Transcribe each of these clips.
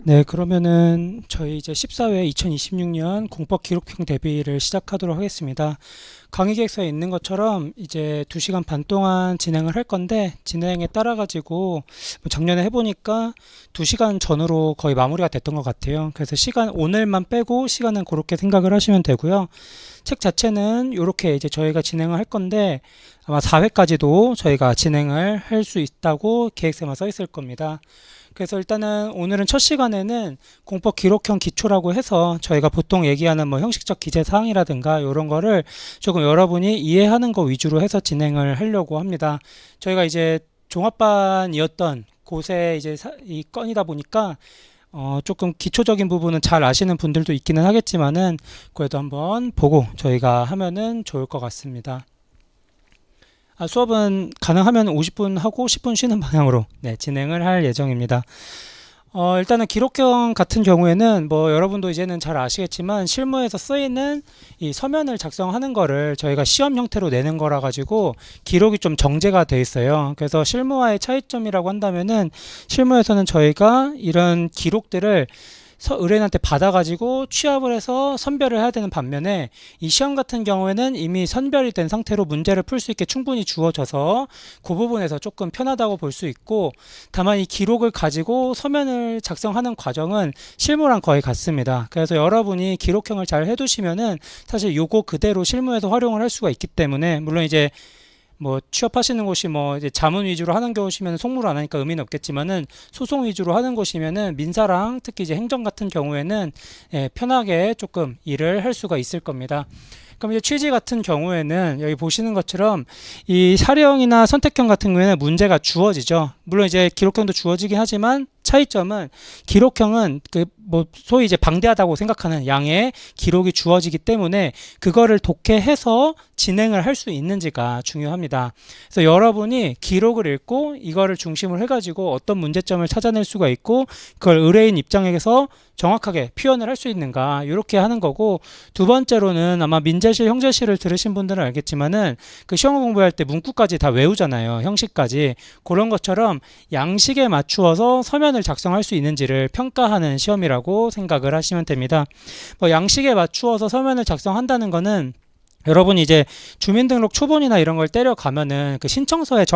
네, 그러면은 저희 이제 14회 2026년 공법 기록형 대비를 시작하도록 하겠습니다. 강의 계획서에 있는 것처럼 이제 2시간 반 동안 진행을 할 건데 진행에 따라 가지고 뭐 작년에 해보니까 2시간 전으로 거의 마무리가 됐던 것 같아요. 그래서 시간 오늘만 빼고 시간은 그렇게 생각을 하시면 되고요. 책 자체는 이렇게 이제 저희가 진행을 할 건데 아마 4회까지도 저희가 진행을 할 수 있다고 계획서에만 써 있을 겁니다. 그래서 일단은 오늘은 첫 시간에는 공법 기록형 기초라고 해서 저희가 보통 얘기하는 뭐 형식적 기재 사항이라든가 이런 거를 조금 여러분이 이해하는 거 위주로 해서 진행을 하려고 합니다. 저희가 이제 종합반이었던 곳에 이제 이 건이다 보니까 조금 기초적인 부분은 잘 아시는 분들도 있기는 하겠지만은 그래도 한번 보고 저희가 하면은 좋을 것 같습니다. 수업은 가능하면 50분 하고 10분 쉬는 방향으로 진행을 할 예정입니다. 일단은 기록형 같은 경우에는 뭐 여러분도 이제는 잘 아시겠지만 실무에서 쓰이는 이 서면을 작성하는 거를 저희가 시험 형태로 내는 거라 가지고 기록이 좀 정제가 돼 있어요. 그래서 실무와의 차이점이라고 한다면은 실무에서는 저희가 이런 기록들을 의뢰인한테 받아가지고 취합을 해서 선별을 해야 되는 반면에 이 시험 같은 경우에는 이미 선별이 된 상태로 문제를 풀 수 있게 충분히 주어져서 그 부분에서 조금 편하다고 볼 수 있고, 다만 이 기록을 가지고 서면을 작성하는 과정은 실무랑 거의 같습니다. 그래서 여러분이 기록형을 잘 해두시면은 사실 요거 그대로 실무에서 활용을 할 수가 있기 때문에, 물론 이제 뭐 취업하시는 곳이 뭐 이제 자문 위주로 하는 경우시면 송무를 안 하니까 의미는 없겠지만은 소송 위주로 하는 곳이면은 민사랑 특히 이제 행정 같은 경우에는 편하게 조금 일을 할 수가 있을 겁니다. 그럼 이제 취지 같은 경우에는 여기 보시는 것처럼 이 사례형이나 선택형 같은 경우에는 문제가 주어지죠. 물론 이제 기록형도 주어지긴 하지만 차이점은 기록형은 그 뭐 소위 이제 방대하다고 생각하는 양의 기록이 주어지기 때문에 그거를 독해해서 진행을 할 수 있는지가 중요합니다. 그래서 여러분이 기록을 읽고 이거를 중심을 해가지고 어떤 문제점을 찾아낼 수가 있고 그걸 의뢰인 입장에서 정확하게 표현을 할 수 있는가, 이렇게 하는 거고, 두 번째로는 아마 민재실, 형제실을 들으신 분들은 알겠지만은 그 시험 공부할 때 문구까지 다 외우잖아요. 형식까지. 그런 것처럼 양식에 맞추어서 서면을 작성할 수 있는지를 평가하는 시험이라고 생각을 하시면 됩니다. 뭐 양식에 맞추어서 서면을 작성한다는 거는 여러분이 이제 주민등록 초본이나 이런 걸 때려가면은 그 신청서를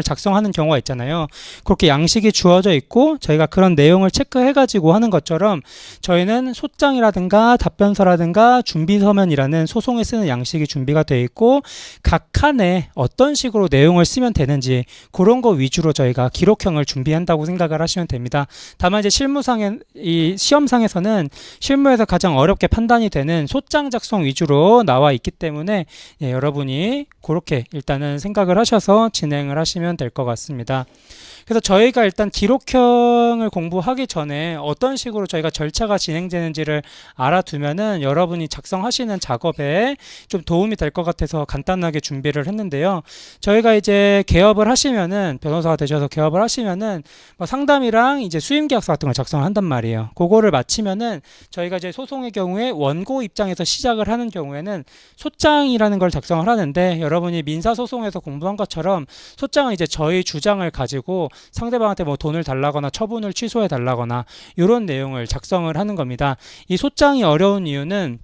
작성하는 경우가 있잖아요. 그렇게 양식이 주어져 있고 저희가 그런 내용을 체크해가지고 하는 것처럼 저희는 소장이라든가 답변서라든가 준비서면이라는 소송에 쓰는 양식이 준비가 되어 있고 각 칸에 어떤 식으로 내용을 쓰면 되는지 그런 거 위주로 저희가 기록형을 준비한다고 생각을 하시면 됩니다. 다만 이제 이 시험상에서는 실무에서 가장 어렵게 판단이 되는 소장 작성 위주로 나와 있기 때문에 여러분이 그렇게 일단은 생각을 하셔서 진행을 하시면 될 것 같습니다. 그래서 저희가 일단 기록형을 공부하기 전에 어떤 식으로 저희가 절차가 진행되는지를 알아두면은 여러분이 작성하시는 작업에 좀 도움이 될 것 같아서 간단하게 준비를 했는데요. 저희가 이제 개업을 하시면은, 변호사가 되셔서 개업을 하시면은 뭐 상담이랑 이제 수임계약서 같은 걸 작성을 한단 말이에요. 그거를 마치면은 저희가 이제 소송의 경우에 원고 입장에서 시작을 하는 경우에는 소장이라는 걸 작성을 하는데, 여러분이 민사소송에서 공부한 것처럼 소장은 이제 저희 주장을 가지고 상대방한테 뭐 돈을 달라거나 처분을 취소해 달라거나 이런 내용을 작성을 하는 겁니다. 이 소장이 어려운 이유는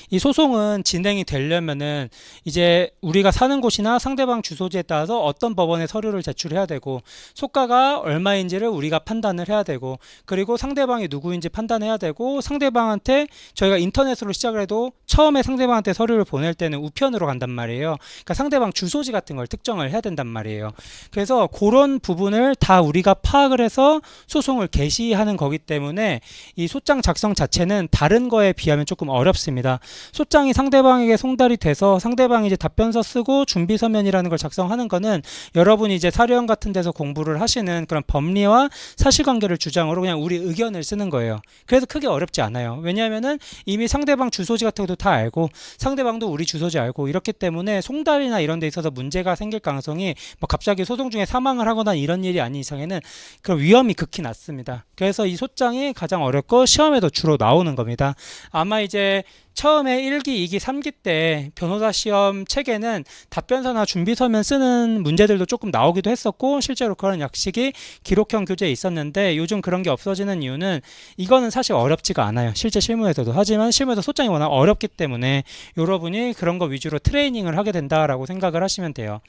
이 소송은 진행이 되려면은 이제 우리가 사는 곳이나 상대방 주소지에 따라서 어떤 법원에 서류를 제출해야 되고 소가가 얼마인지를 우리가 판단을 해야 되고, 그리고 상대방이 누구인지 판단해야 되고, 상대방한테 저희가 인터넷으로 시작을 해도 처음에 상대방한테 서류를 보낼 때는 우편으로 간단 말이에요. 그러니까 상대방 주소지 같은 걸 특정을 해야 된단 말이에요. 그래서 그런 부분을 다 우리가 파악을 해서 소송을 개시하는 거기 때문에 이 소장 작성 자체는 다른 거에 비하면 조금 어렵습니다. 소장이 상대방에게 송달이 돼서 상대방이 이제 답변서 쓰고 준비서면이라는 걸 작성하는 거는 여러분이 이제 사료원 같은 데서 공부를 하시는 그런 법리와 사실관계를 주장으로 그냥 우리 의견을 쓰는 거예요. 그래서 크게 어렵지 않아요. 왜냐하면은 이미 상대방 주소지 같은 것도 다 알고 상대방도 우리 주소지 알고, 이렇기 때문에 송달이나 이런 데 있어서 문제가 생길 가능성이 뭐 갑자기 소송 중에 사망을 하거나 이런 일이 아닌 이상에는 그런 위험이 극히 낮습니다. 그래서 이 소장이 가장 어렵고 시험에도 주로 나오는 겁니다. 아마 이제 처음 처음에 1기, 2기, 3기 때 변호사 시험 체계는 답변서나 준비서면 쓰는 문제들도 조금 나오기도 했었고 실제로 그런 약식이 기록형 교재에 있었는데 요즘 그런 게 없어지는 이유는 이거는 사실 어렵지가 않아요. 실제 실무에서도. 하지만 실무에서 소장이 워낙 어렵기 때문에 여러분이 그런 거 위주로 트레이닝을 하게 된다라고 생각을 하시면 돼요.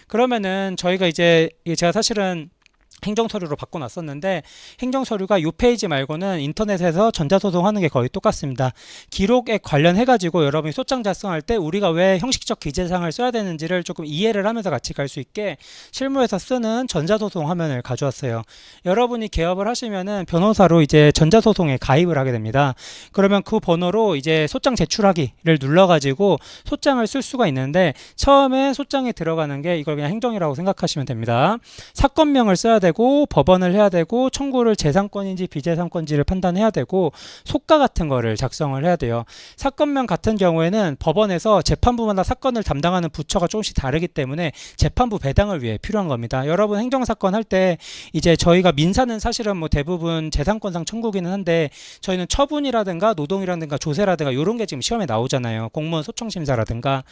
그러면은 저희가 이제 제가 사실은 행정서류로 바꿔놨었는데 행정서류가 이 페이지 말고는 인터넷에서 전자소송하는 게 거의 똑같습니다. 기록에 관련해가지고 여러분이 소장 작성할 때 우리가 왜 형식적 기재사항을 써야 되는지를 조금 이해를 하면서 같이 갈 수 있게 실무에서 쓰는 전자소송 화면을 가져왔어요. 여러분이 개업을 하시면은 변호사로 이제 전자소송에 가입을 하게 됩니다. 그러면 그 번호로 이제 소장 제출하기를 눌러가지고 소장을 쓸 수가 있는데 처음에 소장에 들어가는 게 이걸 그냥 행정이라고 생각하시면 됩니다. 사건명을 써야 되고 법원을 해야 되고 청구를 재산권인지 비재산권인지를 판단해야 되고 속가 같은 거를 작성을 해야 돼요. 사건명 같은 경우에는 법원에서 재판부마다 사건을 담당하는 부처가 조금씩 다르기 때문에 재판부 배당을 위해 필요한 겁니다. 여러분 행정사건 할 때 이제 저희가 민사는 사실은 뭐 대부분 재산권상 청구기는 한데 저희는 처분이라든가 노동이라든가 조세라든가 이런 게 지금 시험에 나오잖아요. 공무원 소청심사라든가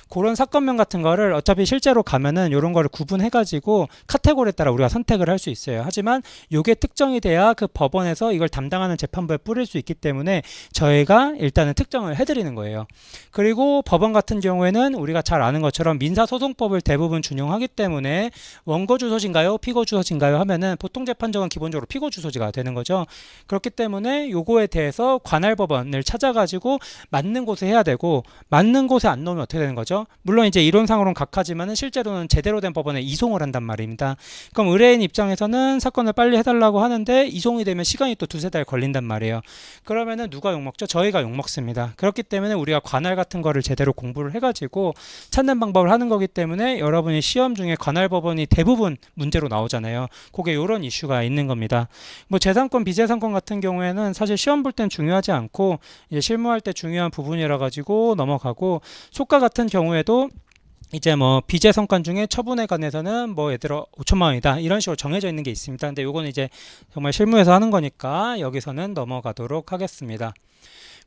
그런 사건명 같은 거를 어차피 실제로 가면은 이런 거를 구분해 가지고 카테고리에 따라 우리가 선택을 할 수 있어요. 하지만 이게 특정이 돼야 그 법원에서 이걸 담당하는 재판부에 뿌릴 수 있기 때문에 저희가 일단은 특정을 해드리는 거예요. 그리고 법원 같은 경우에는 우리가 잘 아는 것처럼 민사소송법을 대부분 준용하기 때문에 원고 주소지인가요? 피고 주소지인가요? 하면은 보통 재판정은 기본적으로 피고 주소지가 되는 거죠. 그렇기 때문에 요거에 대해서 관할 법원을 찾아가지고 맞는 곳에 해야 되고 맞는 곳에 안 놓으면 어떻게 되는 거죠? 물론 이제 이론상으로는 각하지만은 실제로는 제대로 된 법원에 이송을 한단 말입니다. 그럼 의뢰인 입장에서는 사건을 빨리 해달라고 하는데 이송이 되면 시간이 또 두세 달 걸린단 말이에요. 그러면은 누가 욕먹죠? 저희가 욕먹습니다. 그렇기 때문에 우리가 관할 같은 거를 제대로 공부를 해가지고 찾는 방법을 하는 거기 때문에 여러분이 시험 중에 관할 법원이 대부분 문제로 나오잖아요. 그게 이런 이슈가 있는 겁니다. 뭐 재산권, 비재산권 같은 경우에는 사실 시험 볼 땐 중요하지 않고 이제 실무할 때 중요한 부분이라 가지고 넘어가고 속가 같은 경우에도 이제 뭐 비재산권 중에 처분에 관해서는 뭐 예를 들어 5천만 원이다 이런 식으로 정해져 있는 게 있습니다. 근데 요거는 이제 정말 실무에서 하는 거니까 여기서는 넘어가도록 하겠습니다.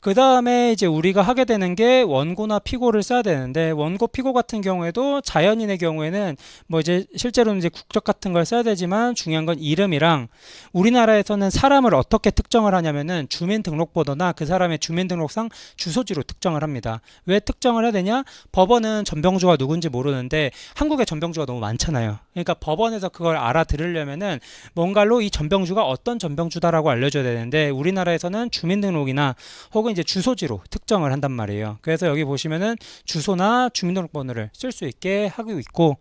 그 다음에 이제 우리가 하게 되는 게 원고나 피고를 써야 되는데 원고 피고 같은 경우에도 자연인의 경우에는 뭐 이제 실제로는 이제 국적 같은 걸 써야 되지만 중요한 건 이름이랑 우리나라에서는 사람을 어떻게 특정을 하냐면은 주민등록번호나 그 사람의 주민등록상 주소지로 특정을 합니다. 왜 특정을 해야 되냐? 법원은 전병주가 누군지 모르는데 한국에 전병주가 너무 많잖아요. 그러니까 법원에서 그걸 알아들으려면은 뭔가로 이 전병주가 어떤 전병주다라고 알려줘야 되는데 우리나라에서는 주민등록이나 혹은 이제 주소지로 특정을 한단 말이에요. 그래서 여기 보시면은 주소나 주민등록번호를 쓸 수 있게 하고 있고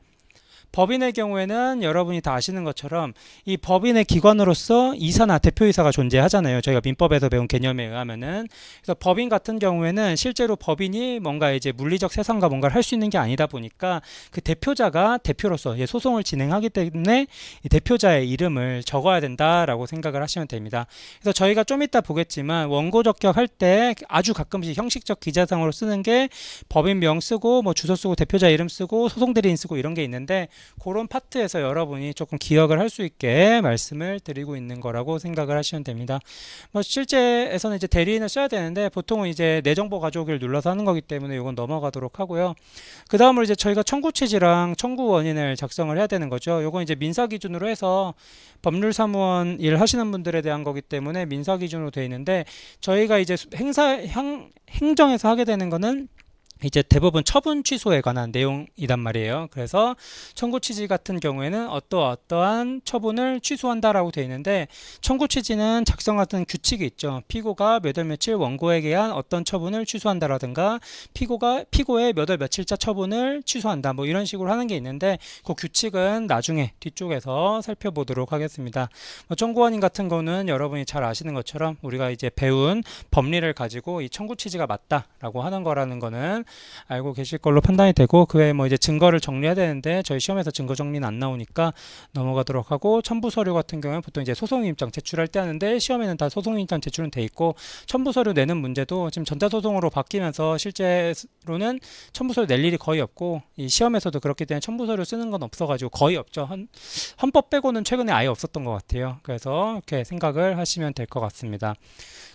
법인의 경우에는 여러분이 다 아시는 것처럼 이 법인의 기관으로서 이사나 대표이사가 존재하잖아요. 저희가 민법에서 배운 개념에 의하면은 그래서 법인 같은 경우에는 실제로 법인이 뭔가 이제 물리적 세상과 뭔가를 할 수 있는 게 아니다 보니까 그 대표자가 대표로서 소송을 진행하기 때문에 이 대표자의 이름을 적어야 된다라고 생각을 하시면 됩니다. 그래서 저희가 좀 이따 보겠지만 원고 적격할 때 아주 가끔씩 형식적 기재사항으로 쓰는 게 법인명 쓰고 뭐 주소 쓰고 대표자 이름 쓰고 소송대리인 쓰고 이런 게 있는데 그런 파트에서 여러분이 조금 기억을 할 수 있게 말씀을 드리고 있는 거라고 생각을 하시면 됩니다. 뭐 실제에서는 이제 대리인을 써야 되는데 보통은 이제 내 정보 가져오기를 눌러서 하는 거기 때문에 이건 넘어가도록 하고요. 그 다음으로 이제 저희가 청구 취지랑 청구 원인을 작성을 해야 되는 거죠. 이건 이제 민사 기준으로 해서 법률사무원 일 하시는 분들에 대한 거기 때문에 민사 기준으로 되어 있는데 저희가 이제 행정에서 하게 되는 거는 이제 대부분 처분 취소에 관한 내용이란 말이에요. 그래서 청구 취지 같은 경우에는 어떠한 처분을 취소한다라고 되어 있는데 청구 취지는 작성 같은 규칙이 있죠. 피고가 몇 월 며칠 원고에게 한 어떤 처분을 취소한다라든가 피고의 몇 월 며칠자 처분을 취소한다 뭐 이런 식으로 하는 게 있는데 그 규칙은 나중에 뒤쪽에서 살펴보도록 하겠습니다. 청구원인 같은 거는 여러분이 잘 아시는 것처럼 우리가 이제 배운 법리를 가지고 이 청구 취지가 맞다라고 하는 거라는 거는 알고 계실 걸로 판단이 되고, 그 외에 뭐 이제 증거를 정리해야 되는데 저희 시험에서 증거 정리는 안 나오니까 넘어가도록 하고, 첨부 서류 같은 경우는 보통 이제 소송입장 제출할 때 하는데 시험에는 다 소송입장 제출은 돼 있고, 첨부 서류 내는 문제도 지금 전자소송으로 바뀌면서 실제로는 첨부 서류 낼 일이 거의 없고, 이 시험에서도 그렇기 때문에 첨부 서류 쓰는 건 없어가지고 거의 없죠. 헌법 빼고는 최근에 아예 없었던 것 같아요. 그래서 이렇게 생각을 하시면 될 것 같습니다.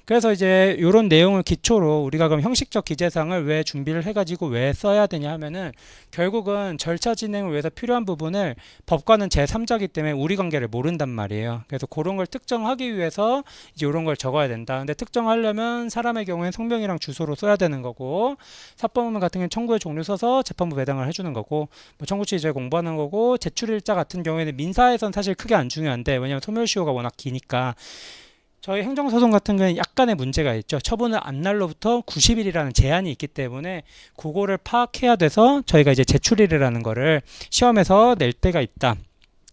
그래서 이제 이런 내용을 기초로 우리가 그럼 형식적 기재사항을 왜 준비를 해가지고 왜 써야 되냐 하면은, 결국은 절차 진행을 위해서 필요한 부분을 법관은 제3자이기 때문에 우리 관계를 모른단 말이에요. 그래서 그런 걸 특정하기 위해서 이제 이런 걸 적어야 된다. 근데 특정하려면 사람의 경우엔 성명이랑 주소로 써야 되는 거고, 사법부문 같은 경우는 청구의 종류 써서 재판부 배당을 해주는 거고, 뭐 청구치 이제 공부하는 거고, 제출일자 같은 경우에는 민사에선 사실 크게 안 중요한데, 왜냐면 소멸시효가 워낙 기니까. 저희 행정소송 같은 경우는 약간의 문제가 있죠. 처분을 안 날로부터 90일이라는 제한이 있기 때문에 그거를 파악해야 돼서 저희가 이제 제출일이라는 거를 시험에서 낼 때가 있다.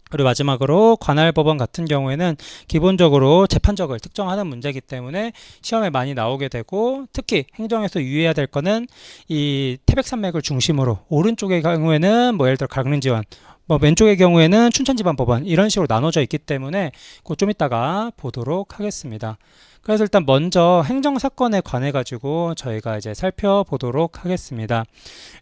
그리고 마지막으로 관할법원 같은 경우에는 기본적으로 재판적을 특정하는 문제이기 때문에 시험에 많이 나오게 되고, 특히 행정에서 유의해야 될 거는 이 태백산맥을 중심으로 오른쪽의 경우에는 뭐 예를 들어 강릉지원, 뭐 왼쪽의 경우에는 춘천지방법원, 이런 식으로 나눠져 있기 때문에 그거 좀 이따가 보도록 하겠습니다. 그래서 일단 먼저 행정사건에 관해 가지고 저희가 이제 살펴보도록 하겠습니다.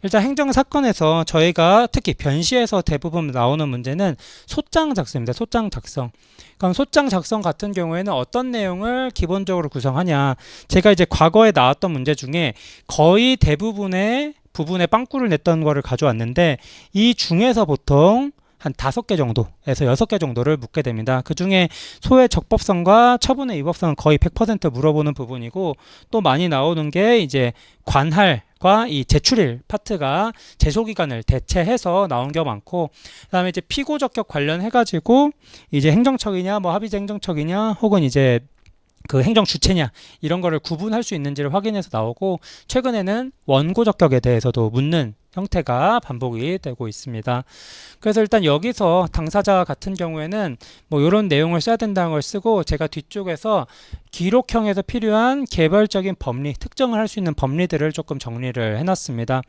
일단 행정사건에서 저희가 특히 변시에서 대부분 나오는 문제는 소장 작성입니다. 소장 작성. 그럼 소장 작성 같은 경우에는 어떤 내용을 기본적으로 구성하냐, 제가 이제 과거에 나왔던 문제 중에 거의 대부분의 부분에 빵꾸를 냈던 거를 가져왔는데, 이 중에서 보통 한 5개 정도에서 6개 정도를 묻게 됩니다. 그 중에 소의 적법성과 처분의 위법성은 거의 100% 물어보는 부분이고, 또 많이 나오는 게 이제 관할과 이 제출일 파트가 제소기간을 대체해서 나온 게 많고, 그다음에 이제 피고적격 관련해가지고 이제 행정처이냐 뭐 합의제 행정처이냐 혹은 이제 그 행정 주체냐, 이런 거를 구분할 수 있는지를 확인해서 나오고, 최근에는 원고 적격에 대해서도 묻는 형태가 반복이 되고 있습니다. 그래서 일단 여기서 당사자 같은 경우에는 뭐 이런 내용을 써야 된다는 걸 쓰고, 제가 뒤쪽에서 기록형에서 필요한 개별적인 법리, 특정을 할 수 있는 법리들을 조금 정리를 해놨습니다.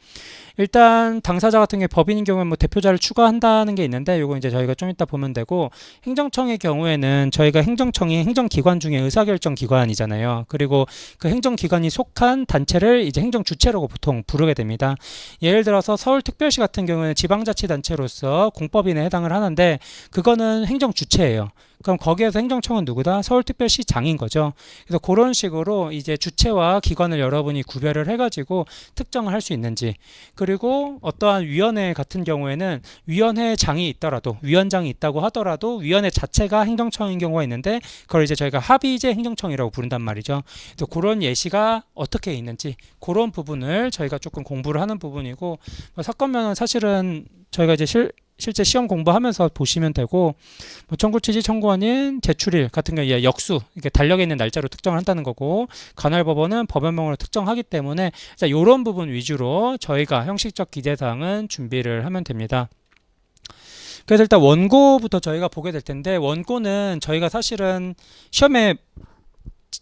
일단 당사자 같은 경우 법인인 경우에 뭐 대표자를 추가한다는 게 있는데, 이거 이제 저희가 좀 이따 보면 되고, 행정청의 경우에는 저희가 행정청이 행정기관 중에 의사결정 기관이잖아요. 그리고 그 행정기관이 속한 단체를 이제 행정주체라고 보통 부르게 됩니다. 예를 들어서 서울특별시 같은 경우는 지방자치단체로서 공법인에 해당을 하는데, 그거는 행정주체예요. 그럼 거기에서 행정청은 누구다? 서울특별시장인 거죠. 그래서 그런 식으로 이제 주체와 기관을 여러분이 구별을 해가지고 특정을 할 수 있는지, 그리고 어떠한 위원회 같은 경우에는 위원회장이 있더라도, 위원장이 있다고 하더라도 위원회 자체가 행정청인 경우가 있는데, 그걸 이제 저희가 합의제 행정청이라고 부른단 말이죠. 그래서 그런 예시가 어떻게 있는지, 그런 부분을 저희가 조금 공부를 하는 부분이고, 사건면은 사실은 저희가 이제 실제 시험 공부하면서 보시면 되고, 뭐 청구 취지 청구원인 제출일 같은 경우에 역수, 이렇게 달력에 있는 날짜로 특정을 한다는 거고, 관할법원은 법원명으로 특정하기 때문에 이런 부분 위주로 저희가 형식적 기재사항은 준비를 하면 됩니다. 그래서 일단 원고부터 저희가 보게 될 텐데, 원고는 저희가 사실은 시험에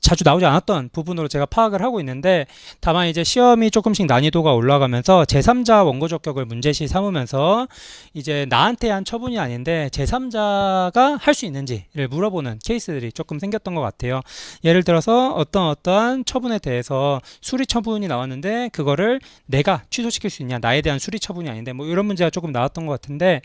자주 나오지 않았던 부분으로 제가 파악을 하고 있는데, 다만 이제 시험이 조금씩 난이도가 올라가면서 제3자 원고 적격을 문제시 삼으면서 이제 나한테 한 처분이 아닌데 제3자가 할 수 있는지를 물어보는 케이스들이 조금 생겼던 것 같아요. 예를 들어서 어떠한 처분에 대해서 수리 처분이 나왔는데 그거를 내가 취소시킬 수 있냐, 나에 대한 수리 처분이 아닌데, 뭐 이런 문제가 조금 나왔던 것 같은데,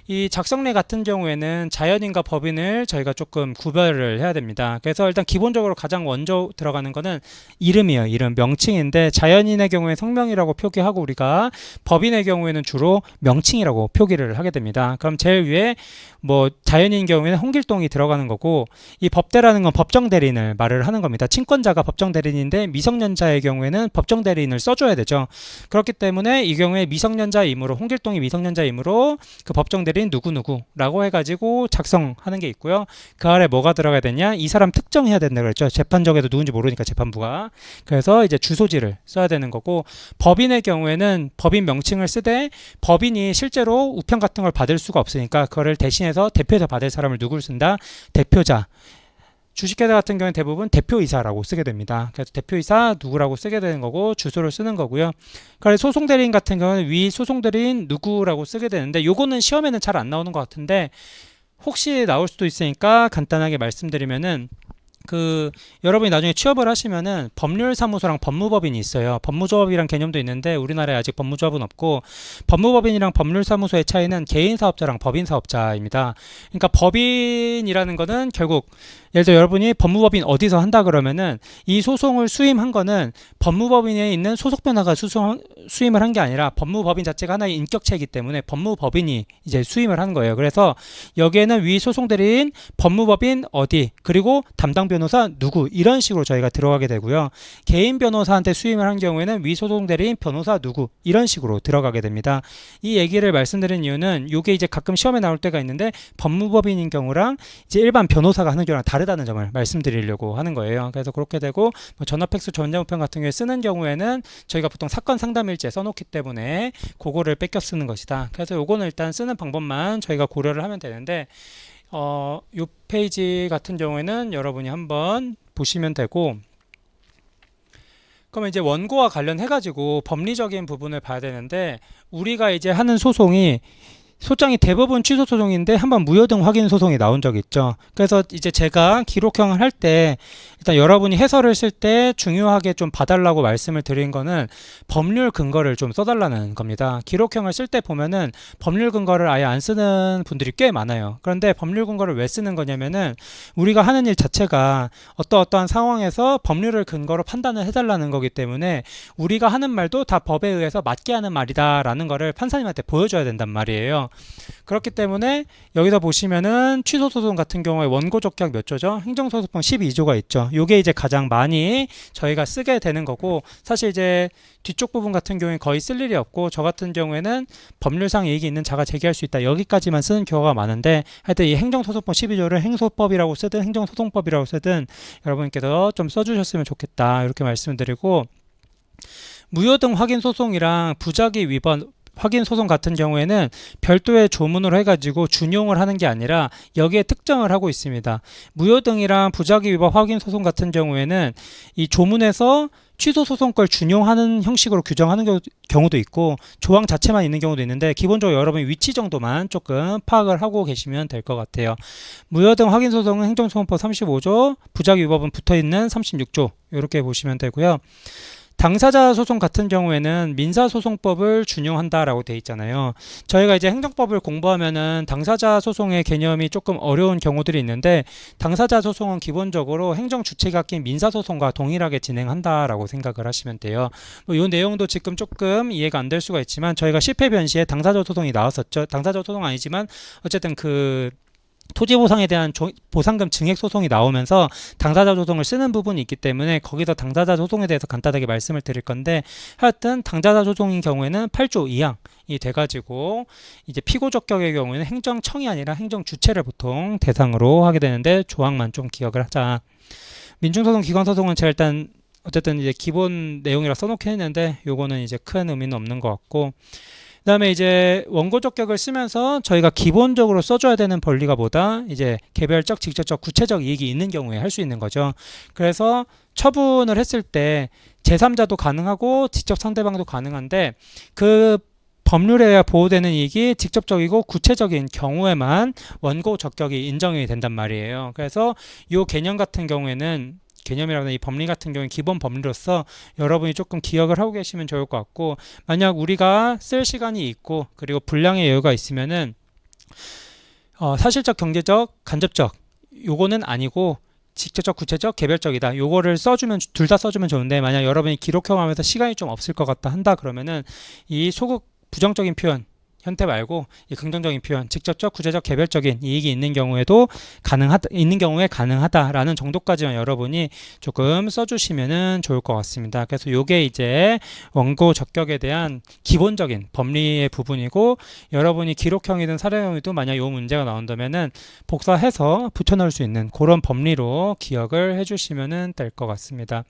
이 작성례 같은 경우에는 자연인과 법인을 저희가 조금 구별을 해야 됩니다. 그래서 일단 기본적으로 가장 먼저 들어가는 거는 이름이에요. 이름, 명칭인데, 자연인의 경우에 성명이라고 표기하고, 우리가 법인의 경우에는 주로 명칭이라고 표기를 하게 됩니다. 그럼 제일 위에 뭐 자연인인 경우에는 홍길동이 들어가는 거고, 이 법대라는 건 법정 대리인을 말을 하는 겁니다. 친권자가 법정 대리인인데 미성년자의 경우에는 법정 대리인을 써줘야 되죠. 그렇기 때문에 이 경우에 미성년자이므로, 홍길동이 미성년자이므로 그 법정 대리인 누구누구라고 해가지고 작성하는 게 있고요. 그 아래 뭐가 들어가야 되냐, 이 사람 특정해야 된다 그랬죠. 재판정에도 누군지 모르니까 재판부가. 그래서 이제 주소지를 써야 되는 거고, 법인의 경우에는 법인 명칭을 쓰되, 법인이 실제로 우편 같은 걸 받을 수가 없으니까 그거를 대신해서 대표해서 받을 사람을 누구를 쓴다? 대표자. 주식회사 같은 경우는 대부분 대표이사라고 쓰게 됩니다. 그래서 대표이사 누구라고 쓰게 되는 거고 주소를 쓰는 거고요. 그래서 소송대리인 같은 경우는 위 소송대리인 누구라고 쓰게 되는데 요거는 시험에는 잘 안 나오는 것 같은데 혹시 나올 수도 있으니까 간단하게 말씀드리면은 여러분이 나중에 취업을 하시면은 법률사무소랑 법무법인이 있어요. 법무조합이란 개념도 있는데 우리나라에 아직 법무조합은 없고, 법무법인이랑 법률사무소의 차이는 개인사업자랑 법인사업자입니다. 그러니까 법인이라는 거는 결국 예를 들어 여러분이 법무법인 어디서 한다 그러면은 이 소송을 수임한 거는 법무법인에 있는 소속 변호사가 수임을 한 게 아니라 법무법인 자체가 하나의 인격체이기 때문에 법무법인이 이제 수임을 하는 거예요. 그래서 여기에는 위 소송대리인 법무법인 어디 그리고 담당 변호사 누구 이런 식으로 저희가 들어가게 되고요. 개인 변호사한테 수임을 한 경우에는 위 소송대리인 변호사 누구 이런 식으로 들어가게 됩니다. 이 얘기를 말씀드린 이유는 이게 이제 가끔 시험에 나올 때가 있는데 법무법인인 경우랑 이제 일반 변호사가 하는 경우랑 다르다는 점을 말씀드리려고 하는 거예요. 그래서 그렇게 되고 전화팩스 전자우편 같은 경우에 쓰는 경우에는 저희가 보통 사건 상담일지에 써놓기 때문에 그거를 뺏겨 쓰는 것이다. 그래서 요거는 일단 쓰는 방법만 저희가 고려를 하면 되는데 요 페이지 같은 경우에는 여러분이 한번 보시면 되고, 그러면 이제 원고와 관련해 가지고 법리적인 부분을 봐야 되는데 우리가 이제 하는 소송이 소장이 대부분 취소 소송인데 한번 무효등 확인 소송이 나온 적이 있죠. 그래서 이제 제가 기록형을 할 때 일단 여러분이 해설을 쓸 때 중요하게 좀 봐달라고 말씀을 드린 거는 법률 근거를 좀 써달라는 겁니다. 기록형을 쓸 때 보면은 법률 근거를 아예 안 쓰는 분들이 꽤 많아요. 그런데 법률 근거를 왜 쓰는 거냐면은 우리가 하는 일 자체가 어떠한 상황에서 법률을 근거로 판단을 해달라는 거기 때문에 우리가 하는 말도 다 법에 의해서 맞게 하는 말이다라는 거를 판사님한테 보여줘야 된단 말이에요. 그렇기 때문에 여기서 보시면은 취소소송 같은 경우에 원고 적격 몇 조죠? 행정소송법 12조가 있죠. 요게 이제 가장 많이 저희가 쓰게 되는 거고, 사실 이제 뒤쪽 부분 같은 경우에 거의 쓸 일이 없고, 저 같은 경우에는 법률상 이익이 있는 자가 제기할 수 있다 여기까지만 쓰는 경우가 많은데, 하여튼 이 행정소송법 12조를 행소법이라고 쓰든 행정소송법이라고 쓰든 여러분께서 좀 써주셨으면 좋겠다 이렇게 말씀을 드리고, 무효등 확인 소송이랑 부작위 위반 확인 소송 같은 경우에는 별도의 조문으로 해가지고 준용을 하는 게 아니라 여기에 특정을 하고 있습니다. 무효등이랑 부작위 위반 확인 소송 같은 경우에는 이 조문에서 취소 소송걸 준용하는 형식으로 규정하는 경우도 있고 조항 자체만 있는 경우도 있는데, 기본적으로 여러분 위치 정도만 조금 파악을 하고 계시면 될 것 같아요. 무효등 확인 소송은 행정소송법 35조, 부작위 위반은 붙어있는 36조 이렇게 보시면 되고요. 당사자 소송 같은 경우에는 민사소송법을 준용한다라고 돼 있잖아요. 저희가 이제 행정법을 공부하면은 당사자 소송의 개념이 조금 어려운 경우들이 있는데, 당사자 소송은 기본적으로 행정 주체가 낀 민사소송과 동일하게 진행한다라고 생각을 하시면 돼요. 이 내용도 지금 조금 이해가 안 될 수가 있지만 저희가 실패변시에 당사자 소송이 나왔었죠. 당사자 소송 아니지만 어쨌든 토지보상에 대한 보상금 증액 소송이 나오면서 당사자 소송을 쓰는 부분이 있기 때문에 거기서 당사자 소송에 대해서 간단하게 말씀을 드릴 건데, 하여튼 당사자 소송인 경우에는 8조 2항이 돼가지고 이제 피고 적격의 경우에는 행정청이 아니라 행정주체를 보통 대상으로 하게 되는데 조항만 좀 기억을 하자. 민중소송 기관소송은 제가 일단 어쨌든 이제 기본 내용이라 써놓긴 했는데 요거는 이제 큰 의미는 없는 것 같고, 그 다음에 이제 원고 적격을 쓰면서 저희가 기본적으로 써줘야 되는 권리가 뭐다? 이제 개별적, 직접적, 구체적 이익이 있는 경우에 할 수 있는 거죠. 그래서 처분을 했을 때 제3자도 가능하고 직접 상대방도 가능한데, 그 법률에 의해 보호되는 이익이 직접적이고 구체적인 경우에만 원고 적격이 인정이 된단 말이에요. 그래서 이 개념 같은 경우에는 개념이라거나 이 법리 같은 경우는 기본 법리로서 여러분이 조금 기억을 하고 계시면 좋을 것 같고, 만약 우리가 쓸 시간이 있고 그리고 분량의 여유가 있으면은 사실적, 경제적, 간접적 요거는 아니고 직접적, 구체적, 개별적이다 요거를 써주면 둘 다 써주면 좋은데, 만약 여러분이 기록형 하면서 시간이 좀 없을 것 같다 한다 그러면은 이 소극 부정적인 표현 현태 말고 이 긍정적인 표현, 직접적, 구체적, 개별적인 이익이 있는 경우에도 있는 경우에 가능하다라는 정도까지만 여러분이 조금 써주시면은 좋을 것 같습니다. 그래서 요게 이제 원고 적격에 대한 기본적인 법리의 부분이고, 여러분이 기록형이든 사례형이든 만약 요 문제가 나온다면은 복사해서 붙여넣을 수 있는 그런 법리로 기억을 해주시면은 될 것 같습니다.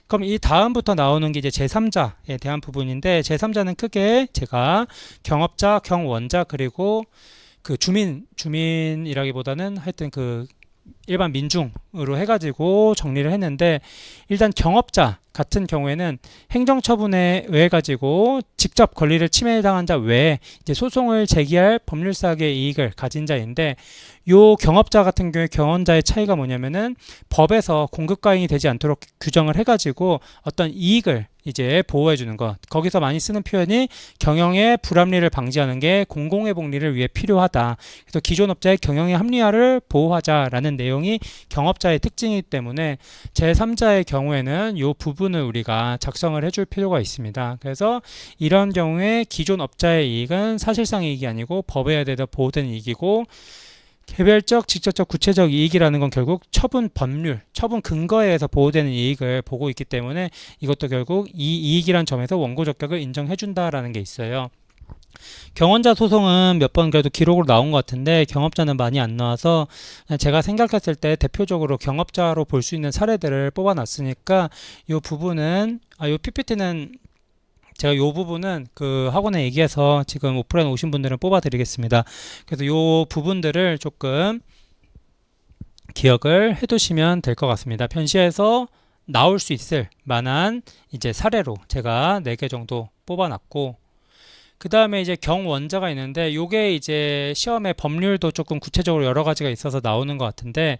그럼 이 다음부터 나오는 게 이제 제3자에 대한 부분인데, 제3자는 크게 제가 경업자, 경원자, 그리고 그 주민이라기보다는 하여튼 일반 민중으로 해가지고 정리를 했는데, 일단 경업자 같은 경우에는 행정처분에 의해 가지고 직접 권리를 침해당한 자 외에 이제 소송을 제기할 법률사학의 이익을 가진 자인데, 요 경업자 같은 경우에 경원자의 차이가 뭐냐면은 법에서 공급과잉이 되지 않도록 규정을 해가지고 어떤 이익을 이제 보호해 주는 것. 거기서 많이 쓰는 표현이 경영의 불합리를 방지하는 게 공공의 복리를 위해 필요하다. 그래서 기존 업자의 경영의 합리화를 보호하자라는 내용이 경업자의 특징이기 때문에 제3자의 경우에는 이 부분을 우리가 작성을 해줄 필요가 있습니다. 그래서 이런 경우에 기존 업자의 이익은 사실상 이익이 아니고 법에 의해 보호되는 이익이고, 개별적, 직접적, 구체적 이익이라는 건 결국 처분 법률, 처분 근거에 의해서 보호되는 이익을 보고 있기 때문에 이것도 결국 이 이익이란 점에서 원고 적격을 인정해준다라는 게 있어요. 경원자 소송은 몇 번 그래도 기록으로 나온 것 같은데 경업자는 많이 안 나와서, 제가 생각했을 때 대표적으로 경업자로 볼 수 있는 사례들을 뽑아놨으니까 이 부분은, 이 PPT는 제가 이 부분은 그 학원에 얘기해서 지금 오프라인 오신 분들은 뽑아 드리겠습니다. 그래서 이 부분들을 조금 기억을 해 두시면 될 것 같습니다. 편시에서 나올 수 있을 만한 이제 사례로 제가 4개 정도 뽑아놨고, 그 다음에 이제 경원자가 있는데, 요게 이제 시험에 법률도 조금 구체적으로 여러 가지가 있어서 나오는 것 같은데,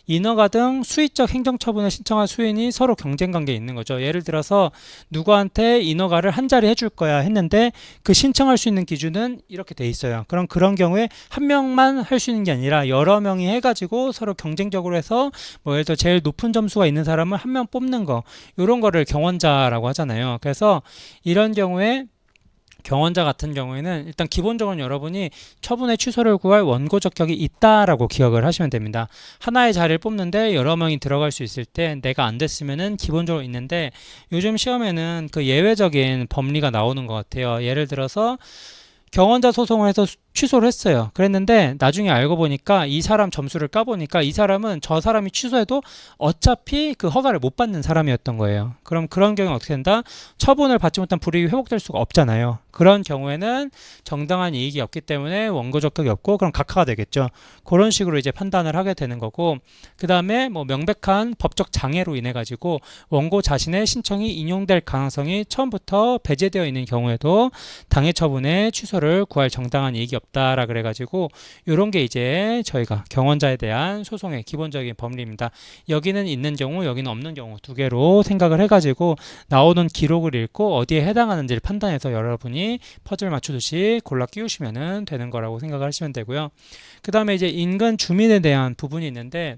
인허가 등 수의적 행정처분을 신청한 수인이 서로 경쟁관계에 있는 거죠. 예를 들어서 누구한테 인허가를 한 자리 해줄 거야 했는데 그 신청할 수 있는 기준은 이렇게 돼 있어요. 그럼 그런 경우에 한 명만 할 수 있는 게 아니라 여러 명이 해가지고 서로 경쟁적으로 해서 뭐 예를 들어 제일 높은 점수가 있는 사람을 한 명 뽑는 거, 이런 거를 경원자라고 하잖아요. 그래서 이런 경우에 경원자 같은 경우에는 일단 기본적으로 여러분이 처분의 취소를 구할 원고 적격이 있다라고 기억을 하시면 됩니다. 하나의 자리를 뽑는데 여러 명이 들어갈 수 있을 때 내가 안 됐으면은 기본적으로 있는데, 요즘 시험에는 그 예외적인 법리가 나오는 것 같아요. 예를 들어서 경원자 소송을 해서 취소를 했어요. 그랬는데 나중에 알고 보니까 이 사람 점수를 까보니까 이 사람은 저 사람이 취소해도 어차피 그 허가를 못 받는 사람이었던 거예요. 그럼 그런 경우는 어떻게 된다? 처분을 받지 못한 불이익이 회복될 수가 없잖아요. 그런 경우에는 정당한 이익이 없기 때문에 원고 적격이 없고, 그럼 각하가 되겠죠. 그런 식으로 이제 판단을 하게 되는 거고, 그 다음에 뭐 명백한 법적 장애로 인해 가지고 원고 자신의 신청이 인용될 가능성이 처음부터 배제되어 있는 경우에도 당해 처분의 취소를 구할 정당한 이익이 없다라 그래가지고, 이런 게 이제 저희가 경원자에 대한 소송의 기본적인 법리입니다. 여기는 있는 경우, 여기는 없는 경우 두 개로 생각을 해가지고 나오는 기록을 읽고 어디에 해당하는지를 판단해서 여러분이 퍼즐 맞추듯이 골라 끼우시면 되는 거라고 생각을 하시면 되고요. 그 다음에 이제 인근 주민에 대한 부분이 있는데,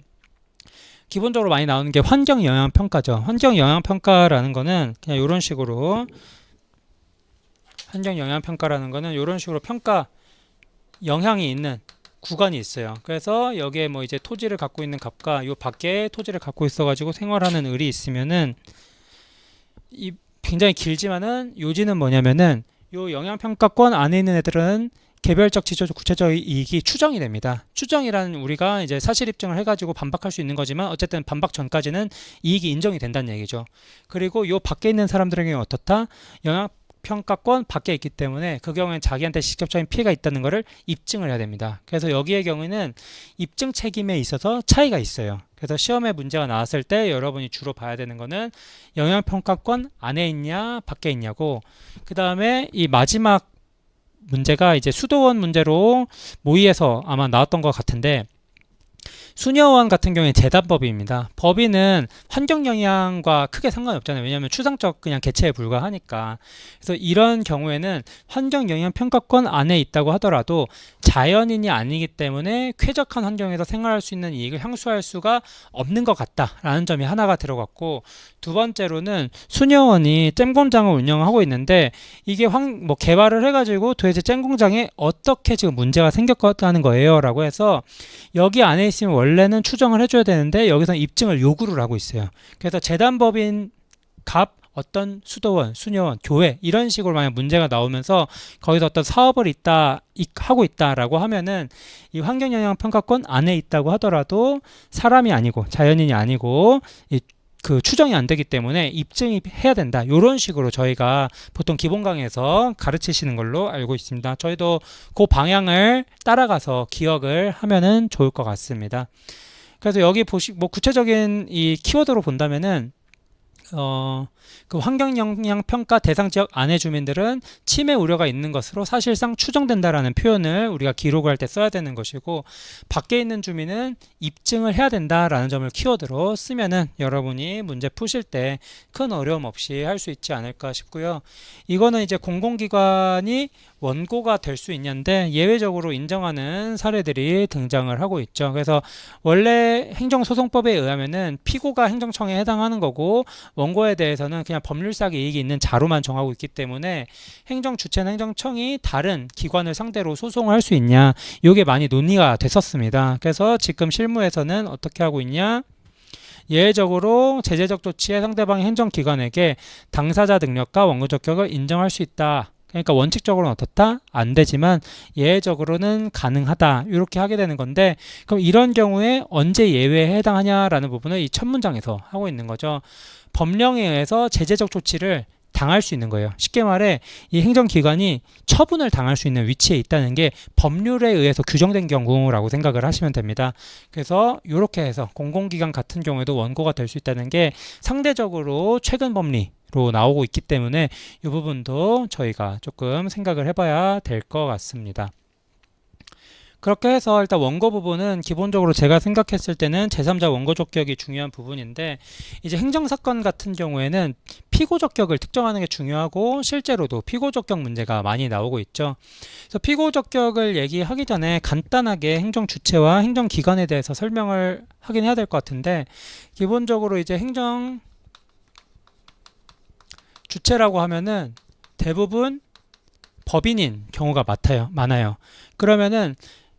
기본적으로 많이 나오는 게 환경영향평가죠. 환경영향평가라는 거는 그냥 이런 식으로, 환경영향평가라는 거는 이런 식으로 평가 영향이 있는 구간이 있어요. 그래서 여기에 뭐 이제 토지를 갖고 있는 갑과 요 밖에 토지를 갖고 있어 가지고 생활하는 을이 있으면은, 이 굉장히 길지만은 요지는 뭐냐면은 요 영향평가권 안에 있는 애들은 개별적, 지적적, 구체적 이익이 추정이 됩니다. 추정이라는, 우리가 이제 사실 입증을 해가지고 반박할 수 있는 거지만 어쨌든 반박 전까지는 이익이 인정이 된다는 얘기죠. 그리고 요 밖에 있는 사람들에게는 어떻다? 영향평가권 밖에 있기 때문에 그 경우에는 자기한테 직접적인 피해가 있다는 것을 입증을 해야 됩니다. 그래서 여기의 경우에는 입증 책임에 있어서 차이가 있어요. 그래서 시험에 문제가 나왔을 때 여러분이 주로 봐야 되는 거는 영향평가권 안에 있냐 밖에 있냐고, 그 다음에 이 마지막 문제가 이제 수도원 문제로 모의에서 아마 나왔던 것 같은데, 수녀원 같은 경우에 재단법인입니다. 법인은 환경 영향과 크게 상관이 없잖아요. 왜냐하면 추상적 그냥 개체에 불과하니까. 그래서 이런 경우에는 환경 영향 평가권 안에 있다고 하더라도 자연인이 아니기 때문에 쾌적한 환경에서 생활할 수 있는 이익을 향수할 수가 없는 것 같다라는 점이 하나가 들어갔고, 두 번째로는 수녀원이 잼 공장을 운영하고 있는데 이게 뭐 개발을 해가지고 도대체 잼 공장에 어떻게 지금 문제가 생겼다는 거예요라고 해서, 여기 안에 있으면 원래는 추정을 해줘야 되는데 여기서 입증을 요구를 하고 있어요. 그래서 재단법인 갑 어떤 수도원, 수녀원, 교회 이런 식으로 만약 문제가 나오면서 거기서 어떤 사업을 하고 있다라고 하면은 이 환경영향평가권 안에 있다고 하더라도 사람이 아니고 자연인이 아니고 그 추정이 안 되기 때문에 입증이 해야 된다. 이런 식으로 저희가 보통 기본 강의에서 가르치시는 걸로 알고 있습니다. 저희도 그 방향을 따라가서 기억을 하면은 좋을 것 같습니다. 그래서 여기 뭐 구체적인 이 키워드로 본다면은 그 환경영향평가 대상 지역 안의 주민들은 침해 우려가 있는 것으로 사실상 추정된다라는 표현을 우리가 기록을 할 때 써야 되는 것이고, 밖에 있는 주민은 입증을 해야 된다라는 점을 키워드로 쓰면은 여러분이 문제 푸실 때 큰 어려움 없이 할 수 있지 않을까 싶고요. 이거는 이제 공공기관이 원고가 될 수 있는데 예외적으로 인정하는 사례들이 등장을 하고 있죠. 그래서 원래 행정소송법에 의하면은 피고가 행정청에 해당하는 거고, 원고에 대해서는 그냥 법률상 이익이 있는 자로만 정하고 있기 때문에 행정 주체나 행정청이 다른 기관을 상대로 소송을 할 수 있냐, 이게 많이 논의가 됐었습니다. 그래서 지금 실무에서는 어떻게 하고 있냐, 예외적으로 제재적 조치에 상대방의 행정기관에게 당사자 능력과 원고 적격을 인정할 수 있다. 그러니까 원칙적으로는 어떻다? 안 되지만 예외적으로는 가능하다. 이렇게 하게 되는 건데, 그럼 이런 경우에 언제 예외에 해당하냐라는 부분을 이 첫 문장에서 하고 있는 거죠. 법령에 의해서 제재적 조치를 당할 수 있는 거예요. 쉽게 말해 이 행정기관이 처분을 당할 수 있는 위치에 있다는 게 법률에 의해서 규정된 경우라고 생각을 하시면 됩니다. 그래서 이렇게 해서 공공기관 같은 경우에도 원고가 될 수 있다는 게 상대적으로 최근 법리로 나오고 있기 때문에 이 부분도 저희가 조금 생각을 해봐야 될 것 같습니다. 그렇게 해서 일단 원고 부분은 기본적으로 제가 생각했을 때는 제3자 원고 적격이 중요한 부분인데, 이제 행정사건 같은 경우에는 피고 적격을 특정하는 게 중요하고 실제로도 피고 적격 문제가 많이 나오고 있죠. 그래서 피고 적격을 얘기하기 전에 간단하게 행정 주체와 행정 기관에 대해서 설명을 하긴 해야 될 것 같은데, 기본적으로 이제 행정 주체라고 하면은 대부분 법인인 경우가 많아요. 그러면은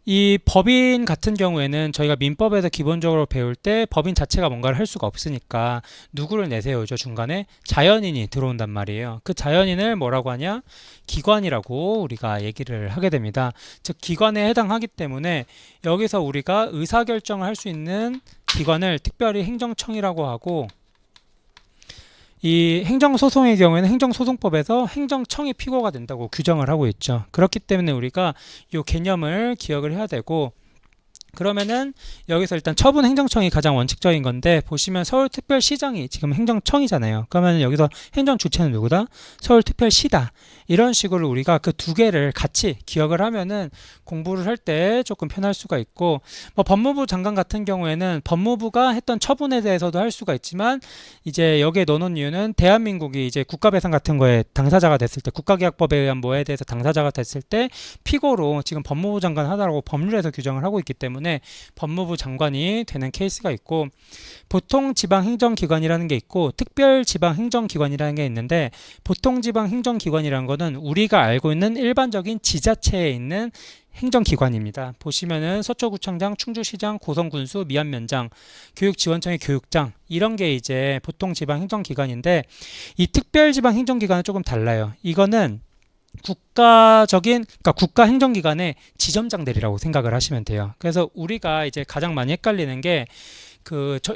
이 법인 같은 경우에는 저희가 민법에서 기본적으로 배울 때 법인 자체가 뭔가를 할 수가 없으니까 누구를 내세우죠? 중간에 자연인이 들어온단 말이에요. 그 자연인을 뭐라고 하냐? 기관이라고 우리가 얘기를 하게 됩니다. 즉 기관에 해당하기 때문에 여기서 우리가 의사결정을 할 수 있는 기관을 특별히 행정청이라고 하고, 이 행정소송의 경우에는 행정소송법에서 행정청이 피고가 된다고 규정을 하고 있죠. 그렇기 때문에 우리가 이 개념을 기억을 해야 되고, 그러면은 여기서 일단 처분 행정청이 가장 원칙적인 건데, 보시면 서울특별시장이 지금 행정청이잖아요. 그러면 여기서 행정 주체는 누구다? 서울특별시다. 이런 식으로 우리가 그 두 개를 같이 기억을 하면은 공부를 할 때 조금 편할 수가 있고, 뭐 법무부 장관 같은 경우에는 법무부가 했던 처분에 대해서도 할 수가 있지만, 이제 여기에 넣어놓은 이유는 대한민국이 이제 국가배상 같은 거에 당사자가 됐을 때, 국가계약법에 의한 뭐에 대해서 당사자가 됐을 때 피고로 지금 법무부 장관 하다라고 법률에서 규정을 하고 있기 때문에 법무부 장관이 되는 케이스가 있고, 보통 지방행정기관이라는 게 있고 특별지방행정기관이라는 게 있는데, 보통 지방행정기관이라는 거는 우리가 알고 있는 일반적인 지자체에 있는 행정기관입니다. 보시면은 서초구청장, 충주시장, 고성군수, 미안면장, 교육지원청의 교육장, 이런 게 이제 보통 지방행정기관인데, 이 특별지방행정기관은 조금 달라요. 이거는 그러니까 국가 행정기관의 지점장들이라고 생각을 하시면 돼요. 그래서 우리가 이제 가장 많이 헷갈리는 게,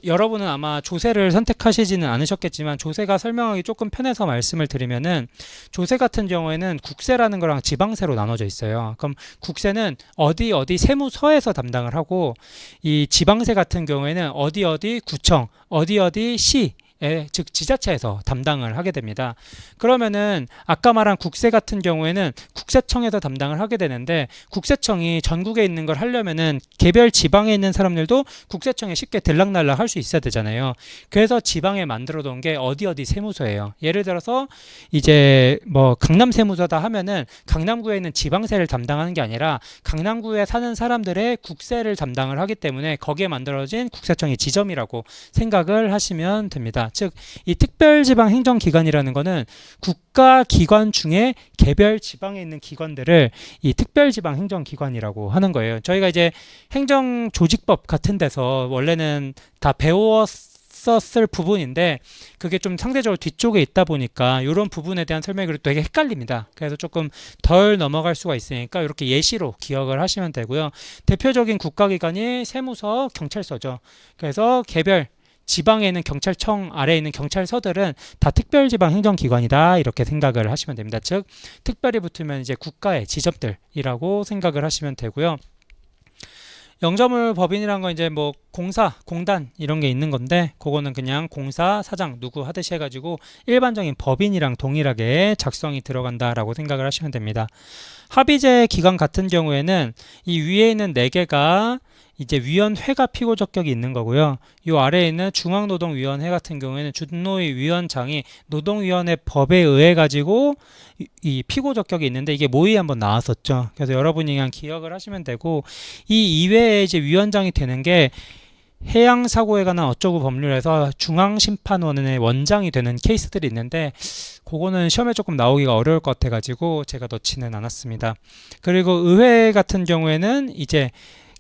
여러분은 아마 조세를 선택하시지는 않으셨겠지만 조세가 설명하기 조금 편해서 말씀을 드리면은, 조세 같은 경우에는 국세라는 거랑 지방세로 나눠져 있어요. 그럼 국세는 어디 세무서에서 담당을 하고, 이 지방세 같은 경우에는 어디 구청, 어디 시, 즉 지자체에서 담당을 하게 됩니다. 그러면은 아까 말한 국세 같은 경우에는 국세청에서 담당을 하게 되는데, 국세청이 전국에 있는 걸 하려면은 개별 지방에 있는 사람들도 국세청에 쉽게 들락날락 할 수 있어야 되잖아요. 그래서 지방에 만들어 놓은 게 어디 세무서예요. 예를 들어서 이제 뭐 강남 세무서다 하면은 강남구에 있는 지방세를 담당하는 게 아니라 강남구에 사는 사람들의 국세를 담당을 하기 때문에 거기에 만들어진 국세청이 지점이라고 생각을 하시면 됩니다. 즉 이 특별지방행정기관이라는 거는 국가기관 중에 개별 지방에 있는 기관들을 이 특별지방행정기관이라고 하는 거예요. 저희가 이제 행정조직법 같은 데서 원래는 다 배웠었을 부분인데, 그게 좀 상대적으로 뒤쪽에 있다 보니까 이런 부분에 대한 설명이 되게 헷갈립니다. 그래서 조금 덜 넘어갈 수가 있으니까 이렇게 예시로 기억을 하시면 되고요. 대표적인 국가기관이 세무서, 경찰서죠. 그래서 개별 지방에 있는 경찰청 아래에 있는 경찰서들은 다 특별지방행정기관이다, 이렇게 생각을 하시면 됩니다. 즉 특별히 붙으면 이제 국가의 지점들이라고 생각을 하시면 되고요. 영점을 법인이란 건 이제 뭐 공사, 공단 이런 게 있는 건데 그거는 그냥 공사, 사장 누구 하듯이 해가지고 일반적인 법인이랑 동일하게 작성이 들어간다라고 생각을 하시면 됩니다. 합의제 기관 같은 경우에는 이 위에 있는 4개가 이제 위원회가 피고 적격이 있는 거고요. 이 아래에 있는 중앙노동위원회 같은 경우에는 준노위 위원장이 노동위원회 법에 의해 가지고 이 피고 적격이 있는데 이게 모의에 한번 나왔었죠. 그래서 여러분이 그냥 기억을 하시면 되고 이 이외에 이제 위원장이 되는 게 해양사고에 관한 어쩌고 법률에서 중앙심판원의 원장이 되는 케이스들이 있는데 그거는 시험에 조금 나오기가 어려울 것 같아가지고 제가 넣지는 않았습니다. 그리고 의회 같은 경우에는 이제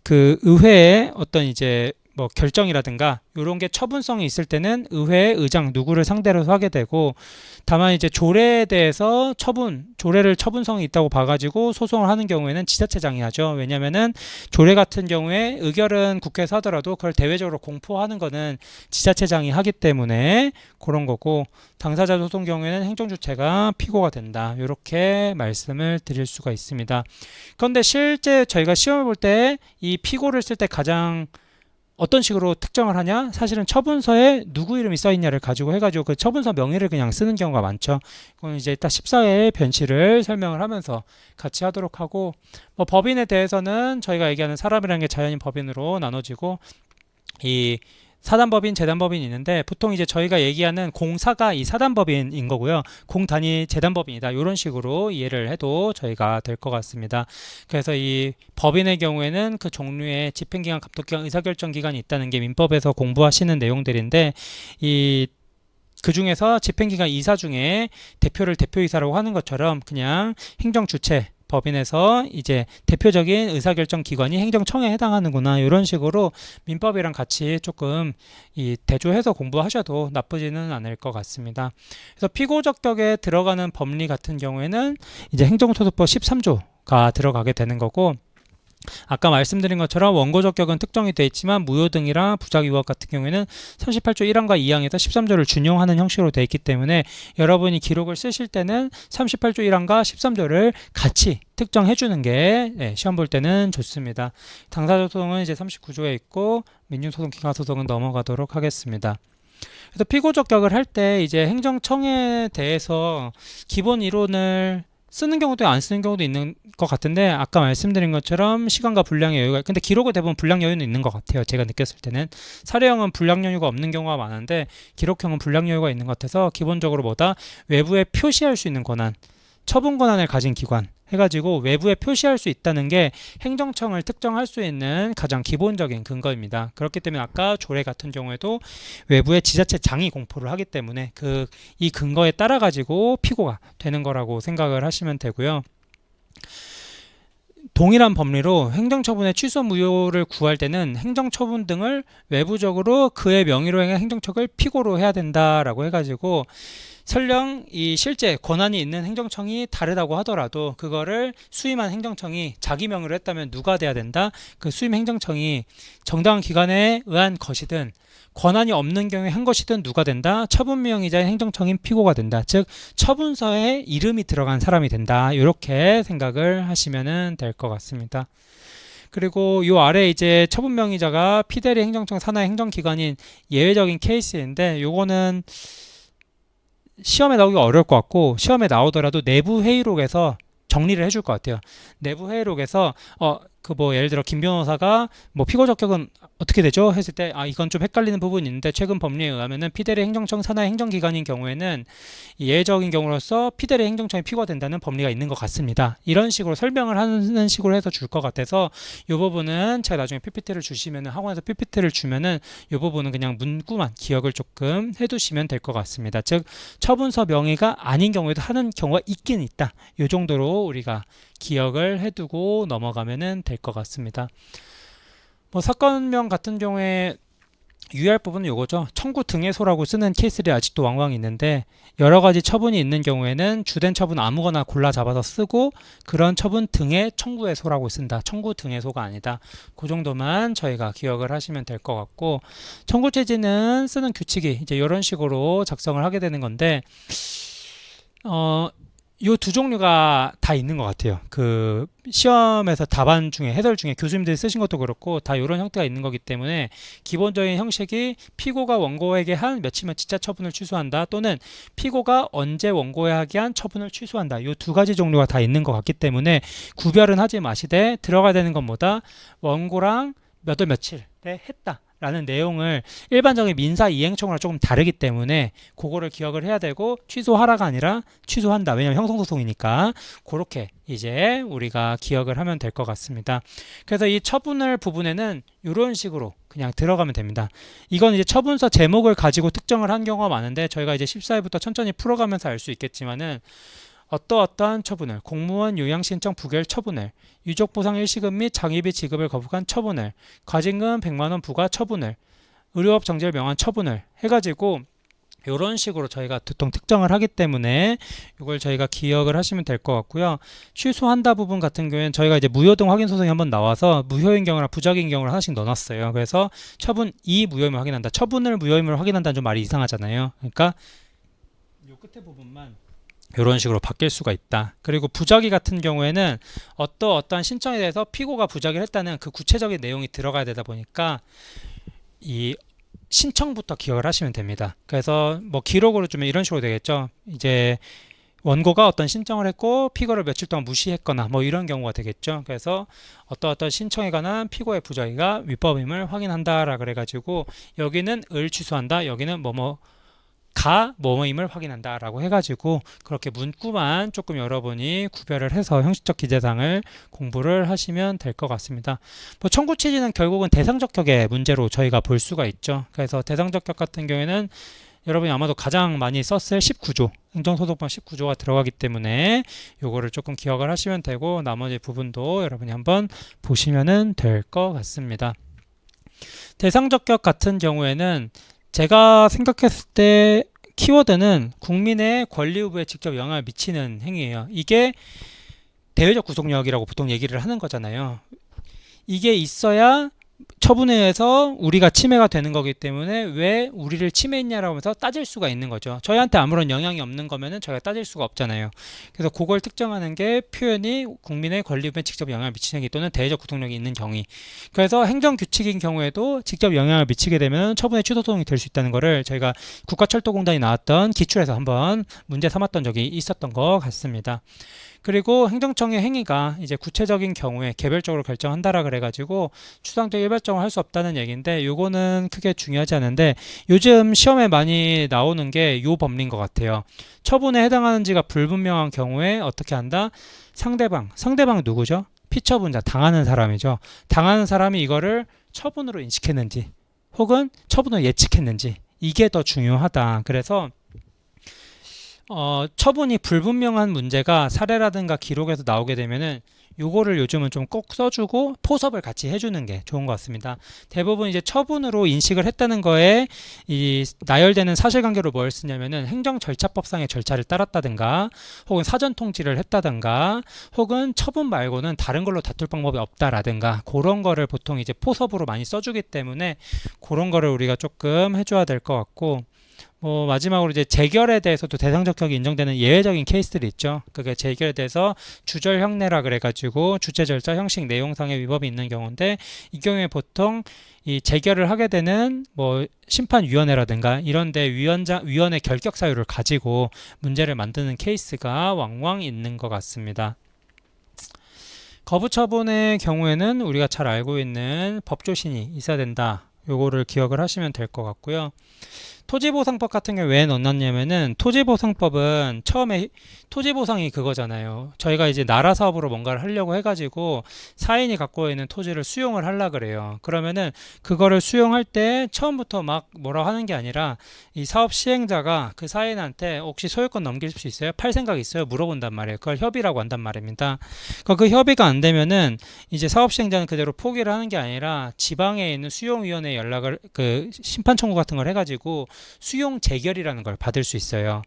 그 의회의 어떤 이제 뭐 결정이라든가 이런 게 처분성이 있을 때는 의회 의장 누구를 상대로 하게 되고 다만 이제 조례에 대해서 조례를 처분성이 있다고 봐가지고 소송을 하는 경우에는 지자체장이 하죠. 왜냐면은 조례 같은 경우에 의결은 국회에서 하더라도 그걸 대외적으로 공포하는 거는 지자체장이 하기 때문에 그런 거고 당사자 소송 경우에는 행정주체가 피고가 된다. 이렇게 말씀을 드릴 수가 있습니다. 그런데 실제 저희가 시험을 볼 때 이 피고를 쓸 때 가장 어떤 식으로 특정을 하냐? 사실은 처분서에 누구 이름이 써있냐를 가지고 해가지고 그 처분서 명의를 그냥 쓰는 경우가 많죠. 그건 이제 딱 14회의 변칙을 설명을 하면서 같이 하도록 하고 뭐 법인에 대해서는 저희가 얘기하는 사람이라는 게 자연인 법인으로 나눠지고 이 사단법인, 재단법인이 있는데 보통 이제 저희가 얘기하는 공사가 이 사단법인인 거고요. 공단이 재단법인이다. 이런 식으로 이해를 해도 저희가 될 것 같습니다. 그래서 이 법인의 경우에는 그 종류의 집행기관, 감독기관, 의사결정기관이 있다는 게 민법에서 공부하시는 내용들인데 그 중에서 집행기관 이사 중에 대표를 대표이사라고 하는 것처럼 그냥 행정주체 법인에서 이제 대표적인 의사결정 기관이 행정청에 해당하는구나 이런 식으로 민법이랑 같이 조금 이 대조해서 공부하셔도 나쁘지는 않을 것 같습니다. 그래서 피고적격에 들어가는 법리 같은 경우에는 이제 행정소송법 13조가 들어가게 되는 거고 아까 말씀드린 것처럼 원고적격은 특정이 되어 있지만 무효 등이랑 부작위법 같은 경우에는 38조 1항과 2항에서 13조를 준용하는 형식으로 되어 있기 때문에 여러분이 기록을 쓰실 때는 38조 1항과 13조를 같이 특정해 주는 게 시험 볼 때는 좋습니다. 당사소송은 이제 39조에 있고 민중소송, 기관소송은 넘어가도록 하겠습니다. 그래서 피고적격을 할 때 이제 행정청에 대해서 기본 이론을 쓰는 경우도 안 쓰는 경우도 있는 것 같은데 아까 말씀드린 것처럼 시간과 분량의 여유가 근데 기록은 대부분 분량 여유는 있는 것 같아요. 제가 느꼈을 때는 사례형은 분량 여유가 없는 경우가 많은데 기록형은 분량 여유가 있는 것 같아서 기본적으로 뭐다 외부에 표시할 수 있는 권한 처분 권한을 가진 기관 해가지고 외부에 표시할 수 있다는 게 행정청을 특정할 수 있는 가장 기본적인 근거입니다. 그렇기 때문에 아까 조례 같은 경우에도 외부에 지자체장이 공포를 하기 때문에 이 근거에 따라 가지고 피고가 되는 거라고 생각을 하시면 되고요. 동일한 법리로 행정처분의 취소 무효를 구할 때는 행정처분 등을 외부적으로 그의 명의로 행한 행정처를 피고로 해야 된다라고 해가지고 설령 이 실제 권한이 있는 행정청이 다르다고 하더라도 그거를 수임한 행정청이 자기 명의로 했다면 누가 돼야 된다? 그 수임 행정청이 정당한 기관에 의한 것이든 권한이 없는 경우에 한 것이든 누가 된다? 처분명의자인 행정청인 피고가 된다. 즉 처분서에 이름이 들어간 사람이 된다. 이렇게 생각을 하시면 될 것 같습니다. 그리고 요 아래 이제 처분명의자가 피대리 행정청 산하의 행정기관인 예외적인 케이스인데 요거는 시험에 나오기 어려울 것 같고 시험에 나오더라도 내부 회의록에서 정리를 해줄 것 같아요. 내부 회의록에서 예를 들어 김 변호사가 뭐 피고 적격은 어떻게 되죠? 했을 때 이건 좀 헷갈리는 부분이 있는데 최근 법리에 의하면은 피대리 행정청 산하의 행정기관인 경우에는 예외적인 경우로서 피대리 행정청이 피고가 된다는 법리가 있는 것 같습니다. 이런 식으로 설명을 하는 식으로 해서 줄 것 같아서 이 부분은 제가 나중에 PPT를 주시면은 학원에서 PPT를 주면은 이 부분은 그냥 문구만 기억을 조금 해두시면 될 것 같습니다. 즉 처분서 명의가 아닌 경우에도 하는 경우가 있긴 있다. 이 정도로 우리가 기억을 해두고 넘어가면 될 것 같습니다. 뭐 사건명 같은 경우에 유의할 부분은 이거죠. 청구 등해소라고 쓰는 케이스들이 아직도 왕왕 있는데 여러 가지 처분이 있는 경우에는 주된 처분 아무거나 골라 잡아서 쓰고 그런 처분 등의 청구해소라고 쓴다. 청구 등해소가 아니다. 그 정도만 저희가 기억을 하시면 될 것 같고 청구체지는 쓰는 규칙이 이제 이런 식으로 작성을 하게 되는 건데 요 두 종류가 다 있는 것 같아요. 그 시험에서 답안 중에 해설 중에 교수님들이 쓰신 것도 그렇고 다 이런 형태가 있는 거기 때문에 기본적인 형식이 피고가 원고에게 한 며칠 지자 처분을 취소한다 또는 피고가 언제 원고에게 한 처분을 취소한다. 요 두 가지 종류가 다 있는 것 같기 때문에 구별은 하지 마시되 들어가야 되는 건 뭐다? 원고랑 몇 월 며칠에 했다. 라는 내용을 일반적인 민사 이행청구랑 조금 다르기 때문에 그거를 기억을 해야 되고 취소하라가 아니라 취소한다. 왜냐하면 형성소송이니까 그렇게 이제 우리가 기억을 하면 될 것 같습니다. 그래서 이 처분을 부분에는 이런 식으로 그냥 들어가면 됩니다. 이건 이제 처분서 제목을 가지고 특정을 한 경우가 많은데 저희가 이제 14회부터 천천히 풀어가면서 알 수 있겠지만은 어떠어떠한 처분을 공무원 요양신청 부결 처분을 유족보상 일시금 및 장의비 지급을 거부한 처분을 과징금 100만원 부과 처분을 의료업 정지를 명한 처분을 해가지고 이런 식으로 저희가 보통 특정을 하기 때문에 이걸 저희가 기억을 하시면 될 것 같고요. 취소한다 부분 같은 경우에는 저희가 이제 무효 등 확인 소송이 한번 나와서 무효인 경우랑 부적인 경우를 하나씩 넣어놨어요. 그래서 처분 이 무효임을 확인한다. 처분을 무효임을 확인한다는 좀 말이 이상하잖아요. 그러니까 이 끝에 부분만 이런 식으로 바뀔 수가 있다. 그리고 부작위 같은 경우에는 어떠한 신청에 대해서 피고가 부작위를 했다는 그 구체적인 내용이 들어가야 되다 보니까 이 신청부터 기억을 하시면 됩니다. 그래서 뭐 기록으로 주면 이런 식으로 되겠죠. 이제 원고가 어떤 신청을 했고 피고를 며칠 동안 무시했거나 뭐 이런 경우가 되겠죠. 그래서 어떤 신청에 관한 피고의 부작위가 위법임을 확인한다라 그래가지고 여기는 을 취소한다. 여기는 뭐뭐임을 확인한다라고 해가지고 그렇게 문구만 조금 여러분이 구별을 해서 형식적 기재상을 공부를 하시면 될 것 같습니다. 뭐 청구 취지는 결국은 대상적격의 문제로 저희가 볼 수가 있죠. 그래서 대상적격 같은 경우에는 여러분이 아마도 가장 많이 썼을 19조 행정소송법 19조가 들어가기 때문에 요거를 조금 기억을 하시면 되고 나머지 부분도 여러분이 한번 보시면은 될 것 같습니다. 대상적격 같은 경우에는 제가 생각했을 때 키워드는 국민의 권리 의무에 직접 영향을 미치는 행위예요. 이게 대외적 구속력이라고 보통 얘기를 하는 거잖아요. 이게 있어야 처분에 의해서 우리가 침해가 되는 거기 때문에 왜 우리를 침해했냐라고 하면서 따질 수가 있는 거죠. 저희한테 아무런 영향이 없는 거면은 저희가 따질 수가 없잖아요. 그래서 그걸 특정하는 게 표현이 국민의 권리에 직접 영향을 미치는 게 또는 대외적 구속력이 있는 경위. 그래서 행정규칙인 경우에도 직접 영향을 미치게 되면 처분의 취소소송이 될 수 있다는 거를 저희가 국가철도공단이 나왔던 기출에서 한번 문제 삼았던 적이 있었던 것 같습니다. 그리고 행정청의 행위가 이제 구체적인 경우에 개별적으로 결정한다라 그래가지고 추상적 일괄적으로 할 수 없다는 얘기인데 요거는 크게 중요하지 않은데 요즘 시험에 많이 나오는 게 요 법리인 것 같아요. 처분에 해당하는지가 불분명한 경우에 어떻게 한다? 상대방 누구죠? 피처분자 당하는 사람이죠. 당하는 사람이 이거를 처분으로 인식했는지 혹은 처분을 예측했는지 이게 더 중요하다. 그래서 처분이 불분명한 문제가 사례라든가 기록에서 나오게 되면은 요거를 요즘은 좀 꼭 써주고 포섭을 같이 해주는 게 좋은 것 같습니다. 대부분 이제 처분으로 인식을 했다는 거에 이 나열되는 사실관계로 뭘 쓰냐면은 행정절차법상의 절차를 따랐다든가 혹은 사전 통지를 했다든가 혹은 처분 말고는 다른 걸로 다툴 방법이 없다라든가 그런 거를 보통 이제 포섭으로 많이 써주기 때문에 그런 거를 우리가 조금 해줘야 될 것 같고 마지막으로 이제 재결에 대해서도 대상적격이 인정되는 예외적인 케이스들이 있죠. 그게 재결에 대해서 주절 형례라 그래가지고 주체 절차 형식 내용상의 위법이 있는 경우인데 이 경우에 보통 이 재결을 하게 되는 심판위원회라든가 이런데 위원회 결격 사유를 가지고 문제를 만드는 케이스가 왕왕 있는 것 같습니다. 거부처분의 경우에는 우리가 잘 알고 있는 법조신이 있어야 된다. 요거를 기억을 하시면 될 것 같고요. 토지보상법 같은 경우 왜 넣었냐면은 토지보상법은 처음에 토지보상이 그거잖아요. 저희가 이제 나라 사업으로 뭔가를 하려고 해가지고 사인이 갖고 있는 토지를 수용을 하려 그래요. 그러면은 그거를 수용할 때 처음부터 막 뭐라 하는 게 아니라 이 사업 시행자가 그 사인한테 혹시 소유권 넘길 수 있어요? 팔 생각 있어요? 물어본단 말이에요. 그걸 협의라고 한단 말입니다. 그 협의가 안 되면은 이제 사업 시행자는 그대로 포기를 하는 게 아니라 지방에 있는 수용위원회에 연락을 심판 청구 같은 걸 해가지고 수용 재결이라는 걸 받을 수 있어요.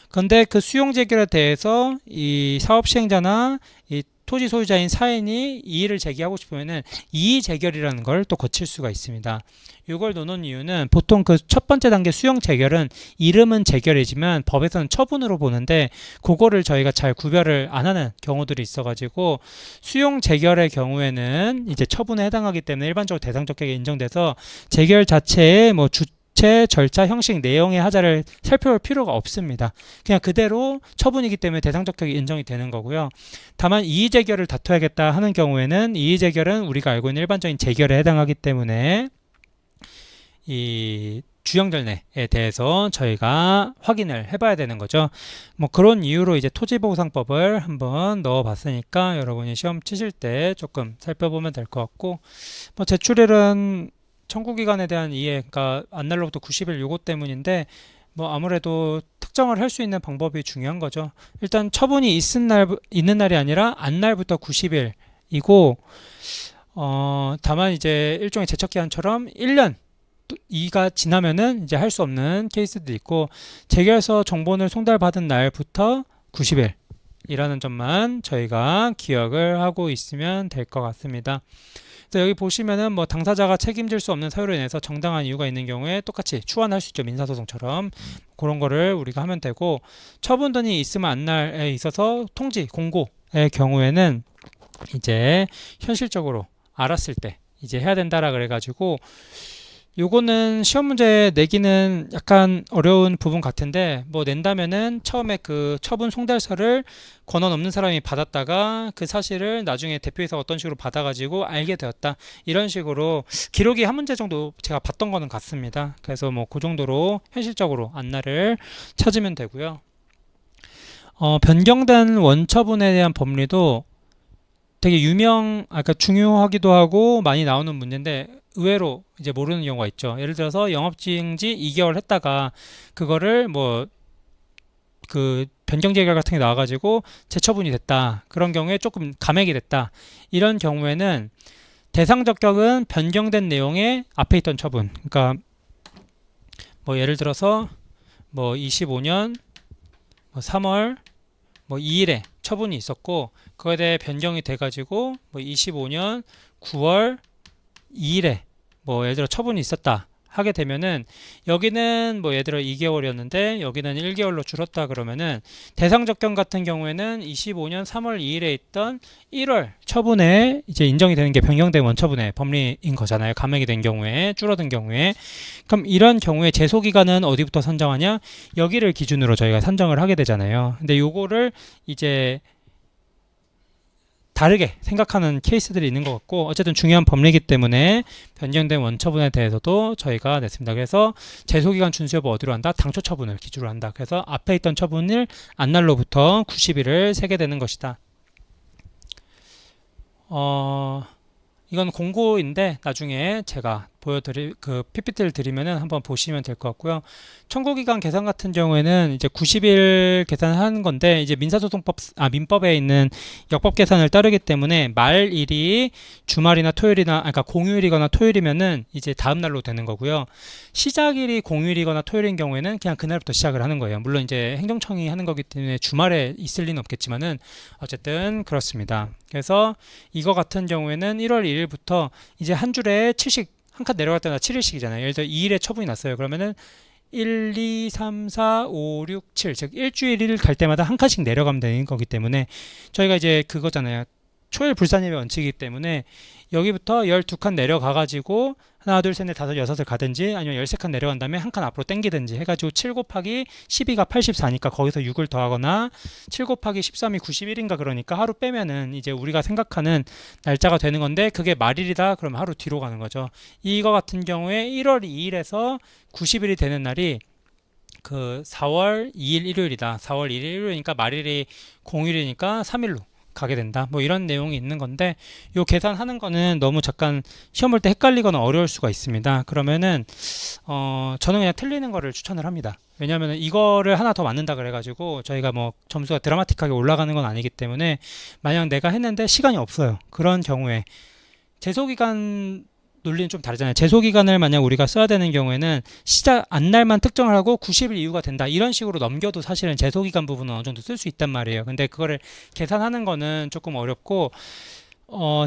그런데 그 수용 재결에 대해서 이 사업 시행자나 이 토지 소유자인 사인이 이의를 제기하고 싶으면은 이의 재결이라는 걸 또 거칠 수가 있습니다. 이걸 놓는 이유는 보통 그 첫 번째 단계 수용 재결은 이름은 재결이지만 법에서는 처분으로 보는데 그거를 저희가 잘 구별을 안 하는 경우들이 있어가지고 수용 재결의 경우에는 이제 처분에 해당하기 때문에 일반적으로 대상적격에 인정돼서 재결 자체의 뭐 주체, 절차, 형식, 내용의 하자를 살펴볼 필요가 없습니다. 그냥 그대로 처분이기 때문에 대상적격이 인정이 되는 거고요. 다만 이의재결을 다퉈야겠다 하는 경우에는 이의재결은 우리가 알고 있는 일반적인 재결에 해당하기 때문에 이 주형절내에 대해서 저희가 확인을 해봐야 되는 거죠. 뭐 그런 이유로 이제 토지보상법을 한번 넣어봤으니까 여러분이 시험 치실 때 조금 살펴보면 될 것 같고, 뭐 제출일은 청구기간에 대한 이해, 그러니까 안날로부터 90일 요거 때문인데 뭐 아무래도 특정을 할 수 있는 방법이 중요한 거죠. 일단 처분이 있는 날이 아니라 안날부터 90일이고, 다만 이제 일종의 제척기한처럼 1년 이가 지나면은 이제 할 수 없는 케이스도 있고, 재결서 정본을 송달받은 날부터 90일이라는 점만 저희가 기억을 하고 있으면 될 것 같습니다. 여기 보시면은 뭐 당사자가 책임질 수 없는 사유로 인해서 정당한 이유가 있는 경우에 똑같이 추원할 수 있죠. 민사소송처럼 그런 거를 우리가 하면 되고, 처분권이 있으면 안날에 있어서 통지, 공고의 경우에는 이제 현실적으로 알았을 때 이제 해야 된다라 그래가지고, 요거는 시험 문제 내기는 약간 어려운 부분 같은데, 뭐 낸다면은 처음에 그 처분 송달서를 권한 없는 사람이 받았다가 그 사실을 나중에 대표이사가 어떤 식으로 받아가지고 알게 되었다, 이런 식으로 기록이 한 문제 정도 제가 봤던 거는 같습니다. 그래서 뭐 그 정도로 현실적으로 안날을 찾으면 되고요. 변경된 원처분에 대한 법리도 되게 그러니까 중요하기도 하고 많이 나오는 문제인데 의외로 이제 모르는 경우가 있죠. 예를 들어서 영업증지 2개월 했다가 그거를 뭐 그 변경재결 같은 게 나와가지고 재처분이 됐다. 그런 경우에 조금 감액이 됐다. 이런 경우에는 대상적격은 변경된 내용의 앞에 있던 처분. 그러니까 뭐 예를 들어서 뭐 25년 뭐 3월 뭐 2일에 처분이 있었고, 그거에 대해 변경이 돼가지고 뭐 25년 9월 2일에 뭐 예를 들어 처분이 있었다 하게 되면은, 여기는 뭐 예를 들어 2개월이었는데 여기는 1개월로 줄었다 그러면은 대상적경 같은 경우에는 25년 3월 2일에 있던 1월 처분에 이제 인정이 되는 게 변경된 원처분의 법리인 거잖아요. 감액이 된 경우에, 줄어든 경우에. 그럼 이런 경우에 제소기간은 어디부터 산정하냐? 여기를 기준으로 저희가 산정을 하게 되잖아요. 근데 요거를 이제 다르게 생각하는 케이스들이 있는 것 같고, 어쨌든 중요한 법리이기 때문에 변경된 원처분에 대해서도 저희가 냈습니다. 그래서 제소기간 준수 여부 어디로 한다? 당초 처분을 기준으로 한다. 그래서 앞에 있던 처분을 안날로부터 90일을 세게 되는 것이다. 이건 공고인데 나중에 제가 보여드릴 그 PPT를 드리면은 한번 보시면 될 것 같고요. 청구기간 계산 같은 경우에는 이제 90일 계산하는 건데, 이제 민법에 있는 역법 계산을 따르기 때문에 말일이 주말이나 토요일이나, 그러니까 공휴일이거나 토요일이면은 이제 다음 날로 되는 거고요. 시작일이 공휴일이거나 토요일인 경우에는 그냥 그날부터 시작을 하는 거예요. 물론 이제 행정청이 하는 거기 때문에 주말에 있을 리는 없겠지만은 어쨌든 그렇습니다. 그래서 이거 같은 경우에는 1월 1일부터 이제 한 줄에 7씩 한 칸 내려갈 때마다 7일씩이잖아요. 예를 들어 2일에 처분이 났어요. 그러면은 1, 2, 3, 4, 5, 6, 7, 즉 일주일을 갈 때마다 한 칸씩 내려가면 되는 거기 때문에 저희가 이제 그거잖아요. 초일 불산임의 원칙이기 때문에 여기부터 12칸 내려가가지고 하나, 둘, 셋, 넷, 다섯, 여섯을 가든지, 아니면 13칸 내려간 다음에 한 칸 앞으로 당기든지 해가지고 7 곱하기 12가 84니까 거기서 6을 더하거나 7 곱하기 13이 91인가 그러니까 하루 빼면은 이제 우리가 생각하는 날짜가 되는 건데, 그게 말일이다 그러면 하루 뒤로 가는 거죠. 이거 같은 경우에 1월 2일에서 90일이 되는 날이 그 4월 2일 일요일이다. 4월 1일 일요일이니까 말일이 공휴일이니까 3일로 가게 된다. 뭐 이런 내용이 있는 건데, 요 계산하는 거는 너무 잠깐 시험 볼 때 헷갈리거나 어려울 수가 있습니다. 그러면은 저는 그냥 틀리는 거를 추천을 합니다. 왜냐하면 이거를 하나 더 맞는다 그래가지고 저희가 뭐 점수가 드라마틱하게 올라가는 건 아니기 때문에, 만약 내가 했는데 시간이 없어요. 그런 경우에 제소기간 논리는 좀 다르잖아요. 제소기간을 만약 우리가 써야 되는 경우에는 시작 안날만 특정을 하고 90일 이후가 된다. 이런 식으로 넘겨도 사실은 제소기간 부분은 어느 정도 쓸 수 있단 말이에요. 근데 그거를 계산하는 거는 조금 어렵고,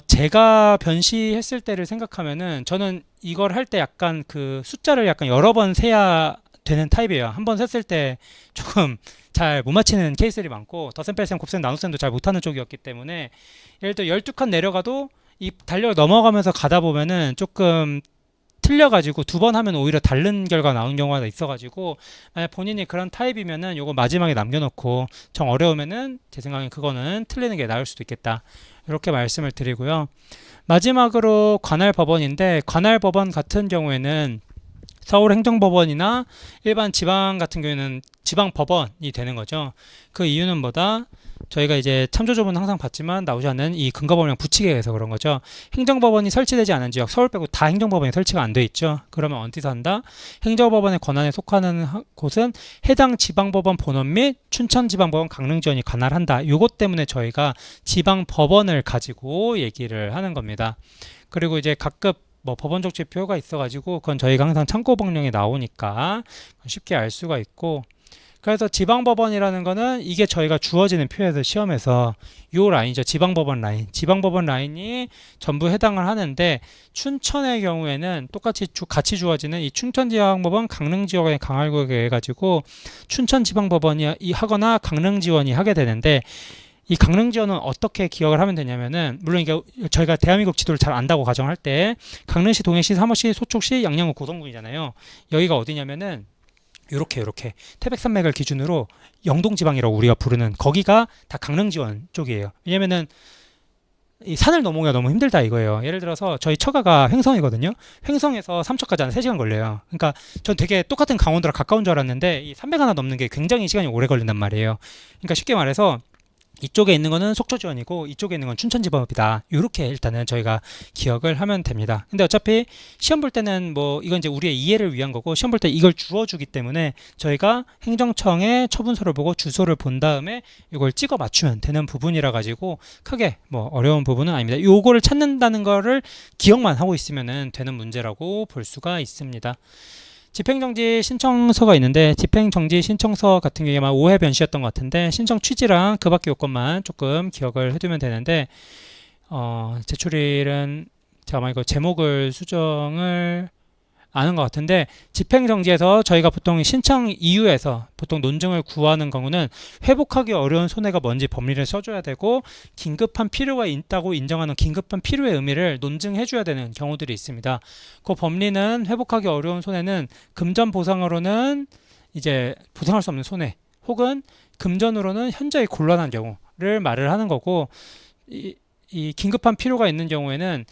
제가 변시했을 때를 생각하면은 저는 이걸 할 때 약간 그 숫자를 약간 여러 번 세야 되는 타입이에요. 한 번 셌을 때 조금 잘 못 맞히는 케이스들이 많고, 더셈, 뺄셈, 곱셈, 나눗셈도 잘 못하는 쪽이었기 때문에, 예를 들어 12칸 내려가도 이 달력 넘어가면서 가다 보면은 조금 틀려가지고 두 번 하면 오히려 다른 결과 나온 경우가 있어가지고, 만약 본인이 그런 타입이면은 요거 마지막에 남겨놓고 정 어려우면은 제 생각엔 그거는 틀리는 게 나을 수도 있겠다, 이렇게 말씀을 드리고요. 마지막으로 관할 법원인데, 관할 법원 같은 경우에는 서울행정법원이나 일반 지방 같은 경우에는 지방법원이 되는 거죠. 그 이유는 뭐다? 저희가 이제 참조조문은 항상 봤지만 나오지 않는 이 근거법령 붙이게 해서 그런 거죠. 행정법원이 설치되지 않은 지역, 서울 빼고 다 행정법원이 설치가 안 돼 있죠. 그러면 어디서 한다? 행정법원의 권한에 속하는 곳은 해당 지방법원 본원 및 춘천지방법원 강릉지원이 관할한다. 요것 때문에 저희가 지방법원을 가지고 얘기를 하는 겁니다. 그리고 이제 각급 뭐 법원적 지표가 있어가지고 그건 저희가 항상 참고법령에 나오니까 쉽게 알 수가 있고, 그래서 지방법원이라는 거는 이게 저희가 주어지는 표에서 시험에서 요 라인이죠. 지방법원 라인. 지방법원 라인이 전부 해당을 하는데, 춘천의 경우에는 똑같이 같이 주어지는 이 춘천지방법원 강릉지원의 강할구역에 해가지고 춘천지방법원이 하거나 강릉지원이 하게 되는데, 이 강릉지원은 어떻게 기억을 하면 되냐면은, 물론 이게 저희가 대한민국 지도를 잘 안다고 가정할 때 강릉시, 동해시, 삼원시, 소촉시, 양양구, 고성군이잖아요. 여기가 어디냐면은 요렇게 태백산맥을 기준으로 영동지방이라고 우리가 부르는 거기가 다 강릉지원 쪽이에요. 왜냐면은 이 산을 넘어오기가 너무 힘들다 이거예요. 예를 들어서 저희 처가가 횡성이거든요. 횡성에서 삼척까지 한 3시간 걸려요. 그러니까 전 되게 똑같은 강원도랑 가까운 줄 알았는데 이 300 하나 넘는 게 굉장히 시간이 오래 걸린단 말이에요. 그러니까 쉽게 말해서 이쪽에 있는 거는 속초지원이고 이쪽에 있는 건 춘천지법이다. 이렇게 일단은 저희가 기억을 하면 됩니다. 근데 어차피 시험 볼 때는 뭐 이건 이제 우리의 이해를 위한 거고, 시험 볼 때 이걸 주어주기 때문에 저희가 행정청의 처분서를 보고 주소를 본 다음에 이걸 찍어 맞추면 되는 부분이라 가지고 크게 뭐 어려운 부분은 아닙니다. 요거를 찾는다는 거를 기억만 하고 있으면 되는 문제라고 볼 수가 있습니다. 집행정지 신청서가 있는데, 집행정지 신청서 같은 경우에 아마 5회 변시였던 것 같은데, 신청 취지랑 그 밖의 요건만 조금 기억을 해두면 되는데, 제출일은 제가 아마 이거 제목을 수정을 아는 것 같은데, 집행정지에서 저희가 보통 신청 이유에서 보통 논증을 구하는 경우는 회복하기 어려운 손해가 뭔지 법리를 써줘야 되고, 긴급한 필요가 있다고 인정하는 긴급한 필요의 의미를 논증해줘야 되는 경우들이 있습니다. 그 법리는 회복하기 어려운 손해는 금전 보상으로는 이제 보상할 수 없는 손해, 혹은 금전으로는 현저히 곤란한 경우를 말을 하는 거고, 이 긴급한 필요가 있는 경우에는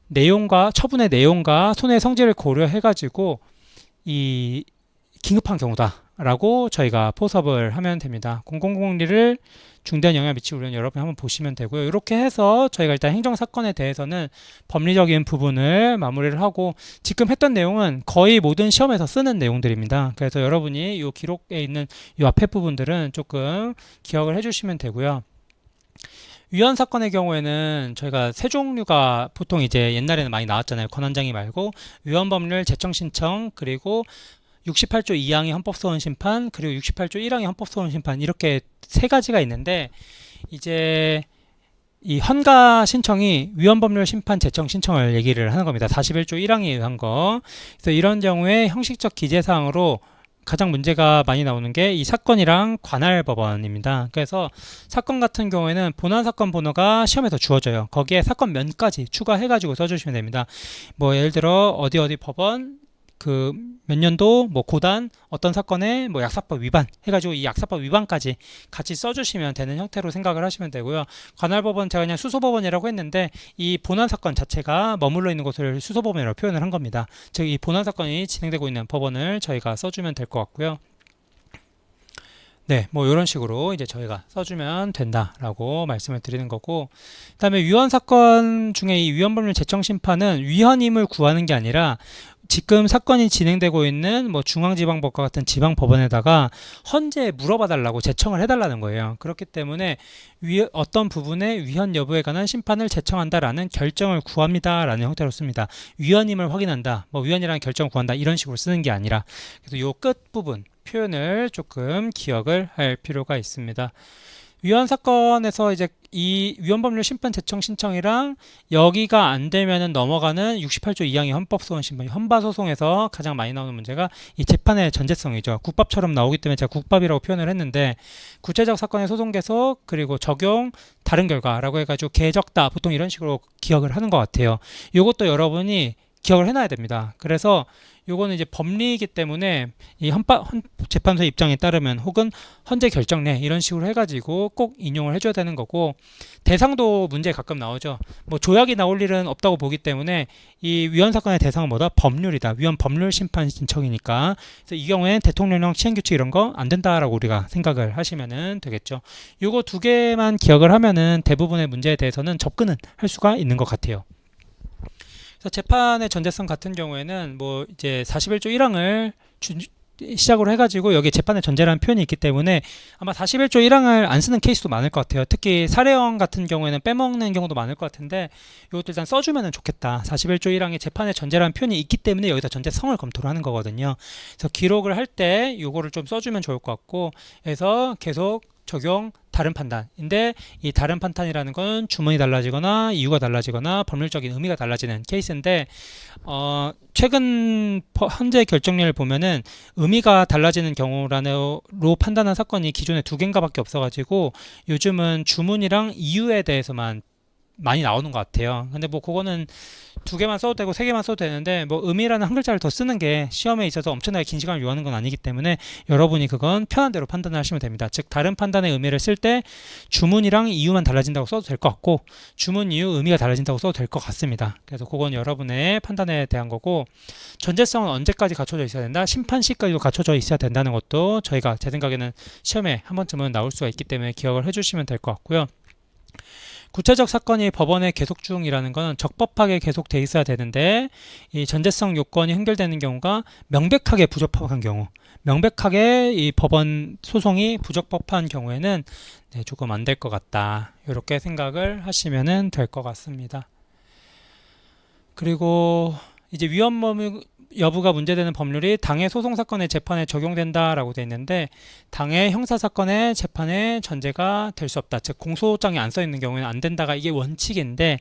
내용과 처분의 내용과 손해의 성질을 고려해 가지고 이 긴급한 경우다라고 저희가 포섭을 하면 됩니다. 공공권리를 중대한 영향을 미치고 우려는 여러분 한번 보시면 되고요. 이렇게 해서 저희가 일단 행정사건에 대해서는 법리적인 부분을 마무리를 하고, 지금 했던 내용은 거의 모든 시험에서 쓰는 내용들입니다. 그래서 여러분이 이 기록에 있는 이 앞에 부분들은 조금 기억을 해주시면 되고요. 위헌 사건의 경우에는 저희가 세 종류가 보통 이제 옛날에는 많이 나왔잖아요. 권한쟁의 말고 위헌 법률 제청 신청, 그리고 68조 2항의 헌법소원 심판, 그리고 68조 1항의 헌법소원 심판, 이렇게 세 가지가 있는데, 이제 이 헌가 신청이 위헌 법률 심판 제청 신청을 얘기를 하는 겁니다. 41조 1항에 의한 거. 그래서 이런 경우에 형식적 기재사항으로 가장 문제가 많이 나오는 게 이 사건이랑 관할 법원입니다. 그래서 사건 같은 경우에는 본안 사건 번호가 시험에서 주어져요. 거기에 사건 면까지 추가해가지고 써주시면 됩니다. 뭐 예를 들어 어디 법원 그 몇 년도 뭐 고단 어떤 사건에 뭐 약사법 위반 해가지고 이 약사법 위반까지 같이 써주시면 되는 형태로 생각을 하시면 되고요. 관할법원 제가 그냥 수소법원이라고 했는데, 이 본안 사건 자체가 머물러 있는 곳을 수소법원이라고 표현을 한 겁니다. 즉 이 본안 사건이 진행되고 있는 법원을 저희가 써주면 될 것 같고요. 네, 뭐 이런 식으로 이제 저희가 써주면 된다라고 말씀을 드리는 거고, 그다음에 위헌 사건 중에 이 위헌 법률 제청 심판은 위헌임을 구하는 게 아니라 지금 사건이 진행되고 있는 뭐 중앙지방법과 같은 지방법원에다가 헌재에 물어봐 달라고 제청을 해달라는 거예요. 그렇기 때문에 어떤 부분의 위헌 여부에 관한 심판을 제청한다라는 결정을 구합니다라는 형태로 씁니다. 위헌임을 확인한다, 뭐 위헌이라는 결정을 구한다 이런 식으로 쓰는 게 아니라, 그래서 요 끝 부분 표현을 조금 기억을 할 필요가 있습니다. 위헌 사건에서 이제 이 위헌법률 심판 제청 신청이랑 여기가 안 되면은 넘어가는 68조 2항의 헌법소원 심판, 헌바소송에서 가장 많이 나오는 문제가 이 재판의 전제성이죠. 국밥처럼 나오기 때문에 제가 국밥이라고 표현을 했는데, 구체적 사건의 소송 계속 그리고 적용 다른 결과라고 해가지고 개적다 보통 이런 식으로 기억을 하는 것 같아요. 이것도 여러분이 기억을 해놔야 됩니다. 그래서 요거는 이제 법리이기 때문에 이 재판소 입장에 따르면 혹은 헌재 결정 내 이런 식으로 해가지고 꼭 인용을 해줘야 되는 거고, 대상도 문제 가끔 나오죠. 뭐 조약이 나올 일은 없다고 보기 때문에 이 위헌 사건의 대상은 뭐다? 법률이다. 위헌 법률 심판 신청이니까. 그래서 이 경우에는 대통령령 시행규칙 이런 거 안 된다라고 우리가 생각을 하시면은 되겠죠. 요거 두 개만 기억을 하면은 대부분의 문제에 대해서는 접근은 할 수가 있는 것 같아요. 재판의 전제성 같은 경우에는 뭐 이제 41조 1항을 시작으로 해가지고 여기 재판의 전제라는 표현이 있기 때문에 아마 41조 1항을 안 쓰는 케이스도 많을 것 같아요. 특히 사례형 같은 경우에는 빼먹는 경우도 많을 것 같은데, 이것도 일단 써주면 좋겠다. 41조 1항에 재판의 전제라는 표현이 있기 때문에 여기다 전제성을 검토를 하는 거거든요. 그래서 기록을 할 때 이거를 좀 써주면 좋을 것 같고, 그래서 계속 적용 다른 판단인데, 이 다른 판단이라는 건 주문이 달라지거나 이유가 달라지거나 법률적인 의미가 달라지는 케이스인데, 최근 현재 결정례를 보면은 의미가 달라지는 경우로 판단한 사건이 기존에 2개인가밖에 없어가지고 요즘은 주문이랑 이유에 대해서만 많이 나오는 것 같아요. 근데 뭐 그거는 2개만 써도 되고 3개만 써도 되는데, 뭐 의미라는 한 글자를 더 쓰는 게 시험에 있어서 엄청나게 긴 시간을 요하는 건 아니기 때문에 여러분이 그건 편한 대로 판단을 하시면 됩니다. 즉 다른 판단의 의미를 쓸 때 주문이랑 이유만 달라진다고 써도 될 것 같고, 주문 이유 의미가 달라진다고 써도 될 것 같습니다. 그래서 그건 여러분의 판단에 대한 거고, 전제성은 언제까지 갖춰져 있어야 된다? 심판 시까지도 갖춰져 있어야 된다는 것도 저희가 제 생각에는 시험에 한 번쯤은 나올 수가 있기 때문에 기억을 해주시면 될 것 같고요. 구체적 사건이 법원에 계속 중이라는 것은 적법하게 계속돼 있어야 되는데, 이 전제성 요건이 해결되는 경우가 명백하게 부적법한 경우, 명백하게 이 법원 소송이 부적법한 경우에는 조금 안 될 것 같다, 이렇게 생각을 하시면 될 것 같습니다. 그리고 이제 위헌 여부가 문제되는 법률이 당해 소송사건의 재판에 적용된다라고 되어 있는데, 당해 형사사건의 재판에 전제가 될 수 없다. 즉 공소장이 안 써 있는 경우에는 안 된다가 이게 원칙인데,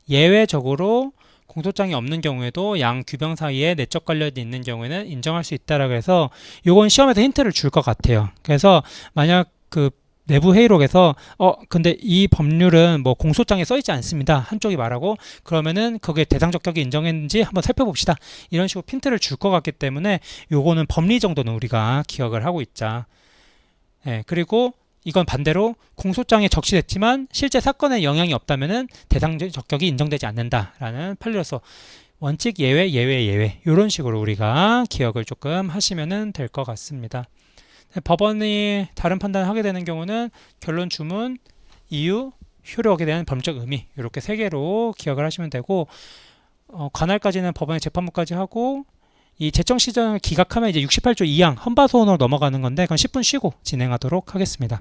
예외적으로 공소장이 없는 경우에도 양 규병 사이에 내적 관련이 있는 경우에는 인정할 수 있다라고 해서, 요건 시험에서 힌트를 줄 것 같아요. 그래서 만약 그 내부 회의록에서 근데 이 법률은 뭐 공소장에 써 있지 않습니다, 한쪽이 말하고, 그러면은 그게 대상 적격이 인정했는지 한번 살펴봅시다, 이런 식으로 핀트를 줄 것 같기 때문에 요거는 법리 정도는 우리가 기억을 하고 있자. 그리고 이건 반대로 공소장에 적시됐지만 실제 사건에 영향이 없다면은 대상 적격이 인정되지 않는다라는 판례로서 원칙 예외 예외 예외, 이런 식으로 우리가 기억을 조금 하시면 될 것 같습니다. 법원이 다른 판단을 하게 되는 경우는 결론, 주문, 이유, 효력에 대한 법적 의미, 이렇게 3개로 기억을 하시면 되고, 관할까지는 법원의 재판부까지 하고, 이 제청 시정을 기각하면 이제 68조 2항 헌바소원으로 넘어가는 건데, 그건 10분 쉬고 진행하도록 하겠습니다.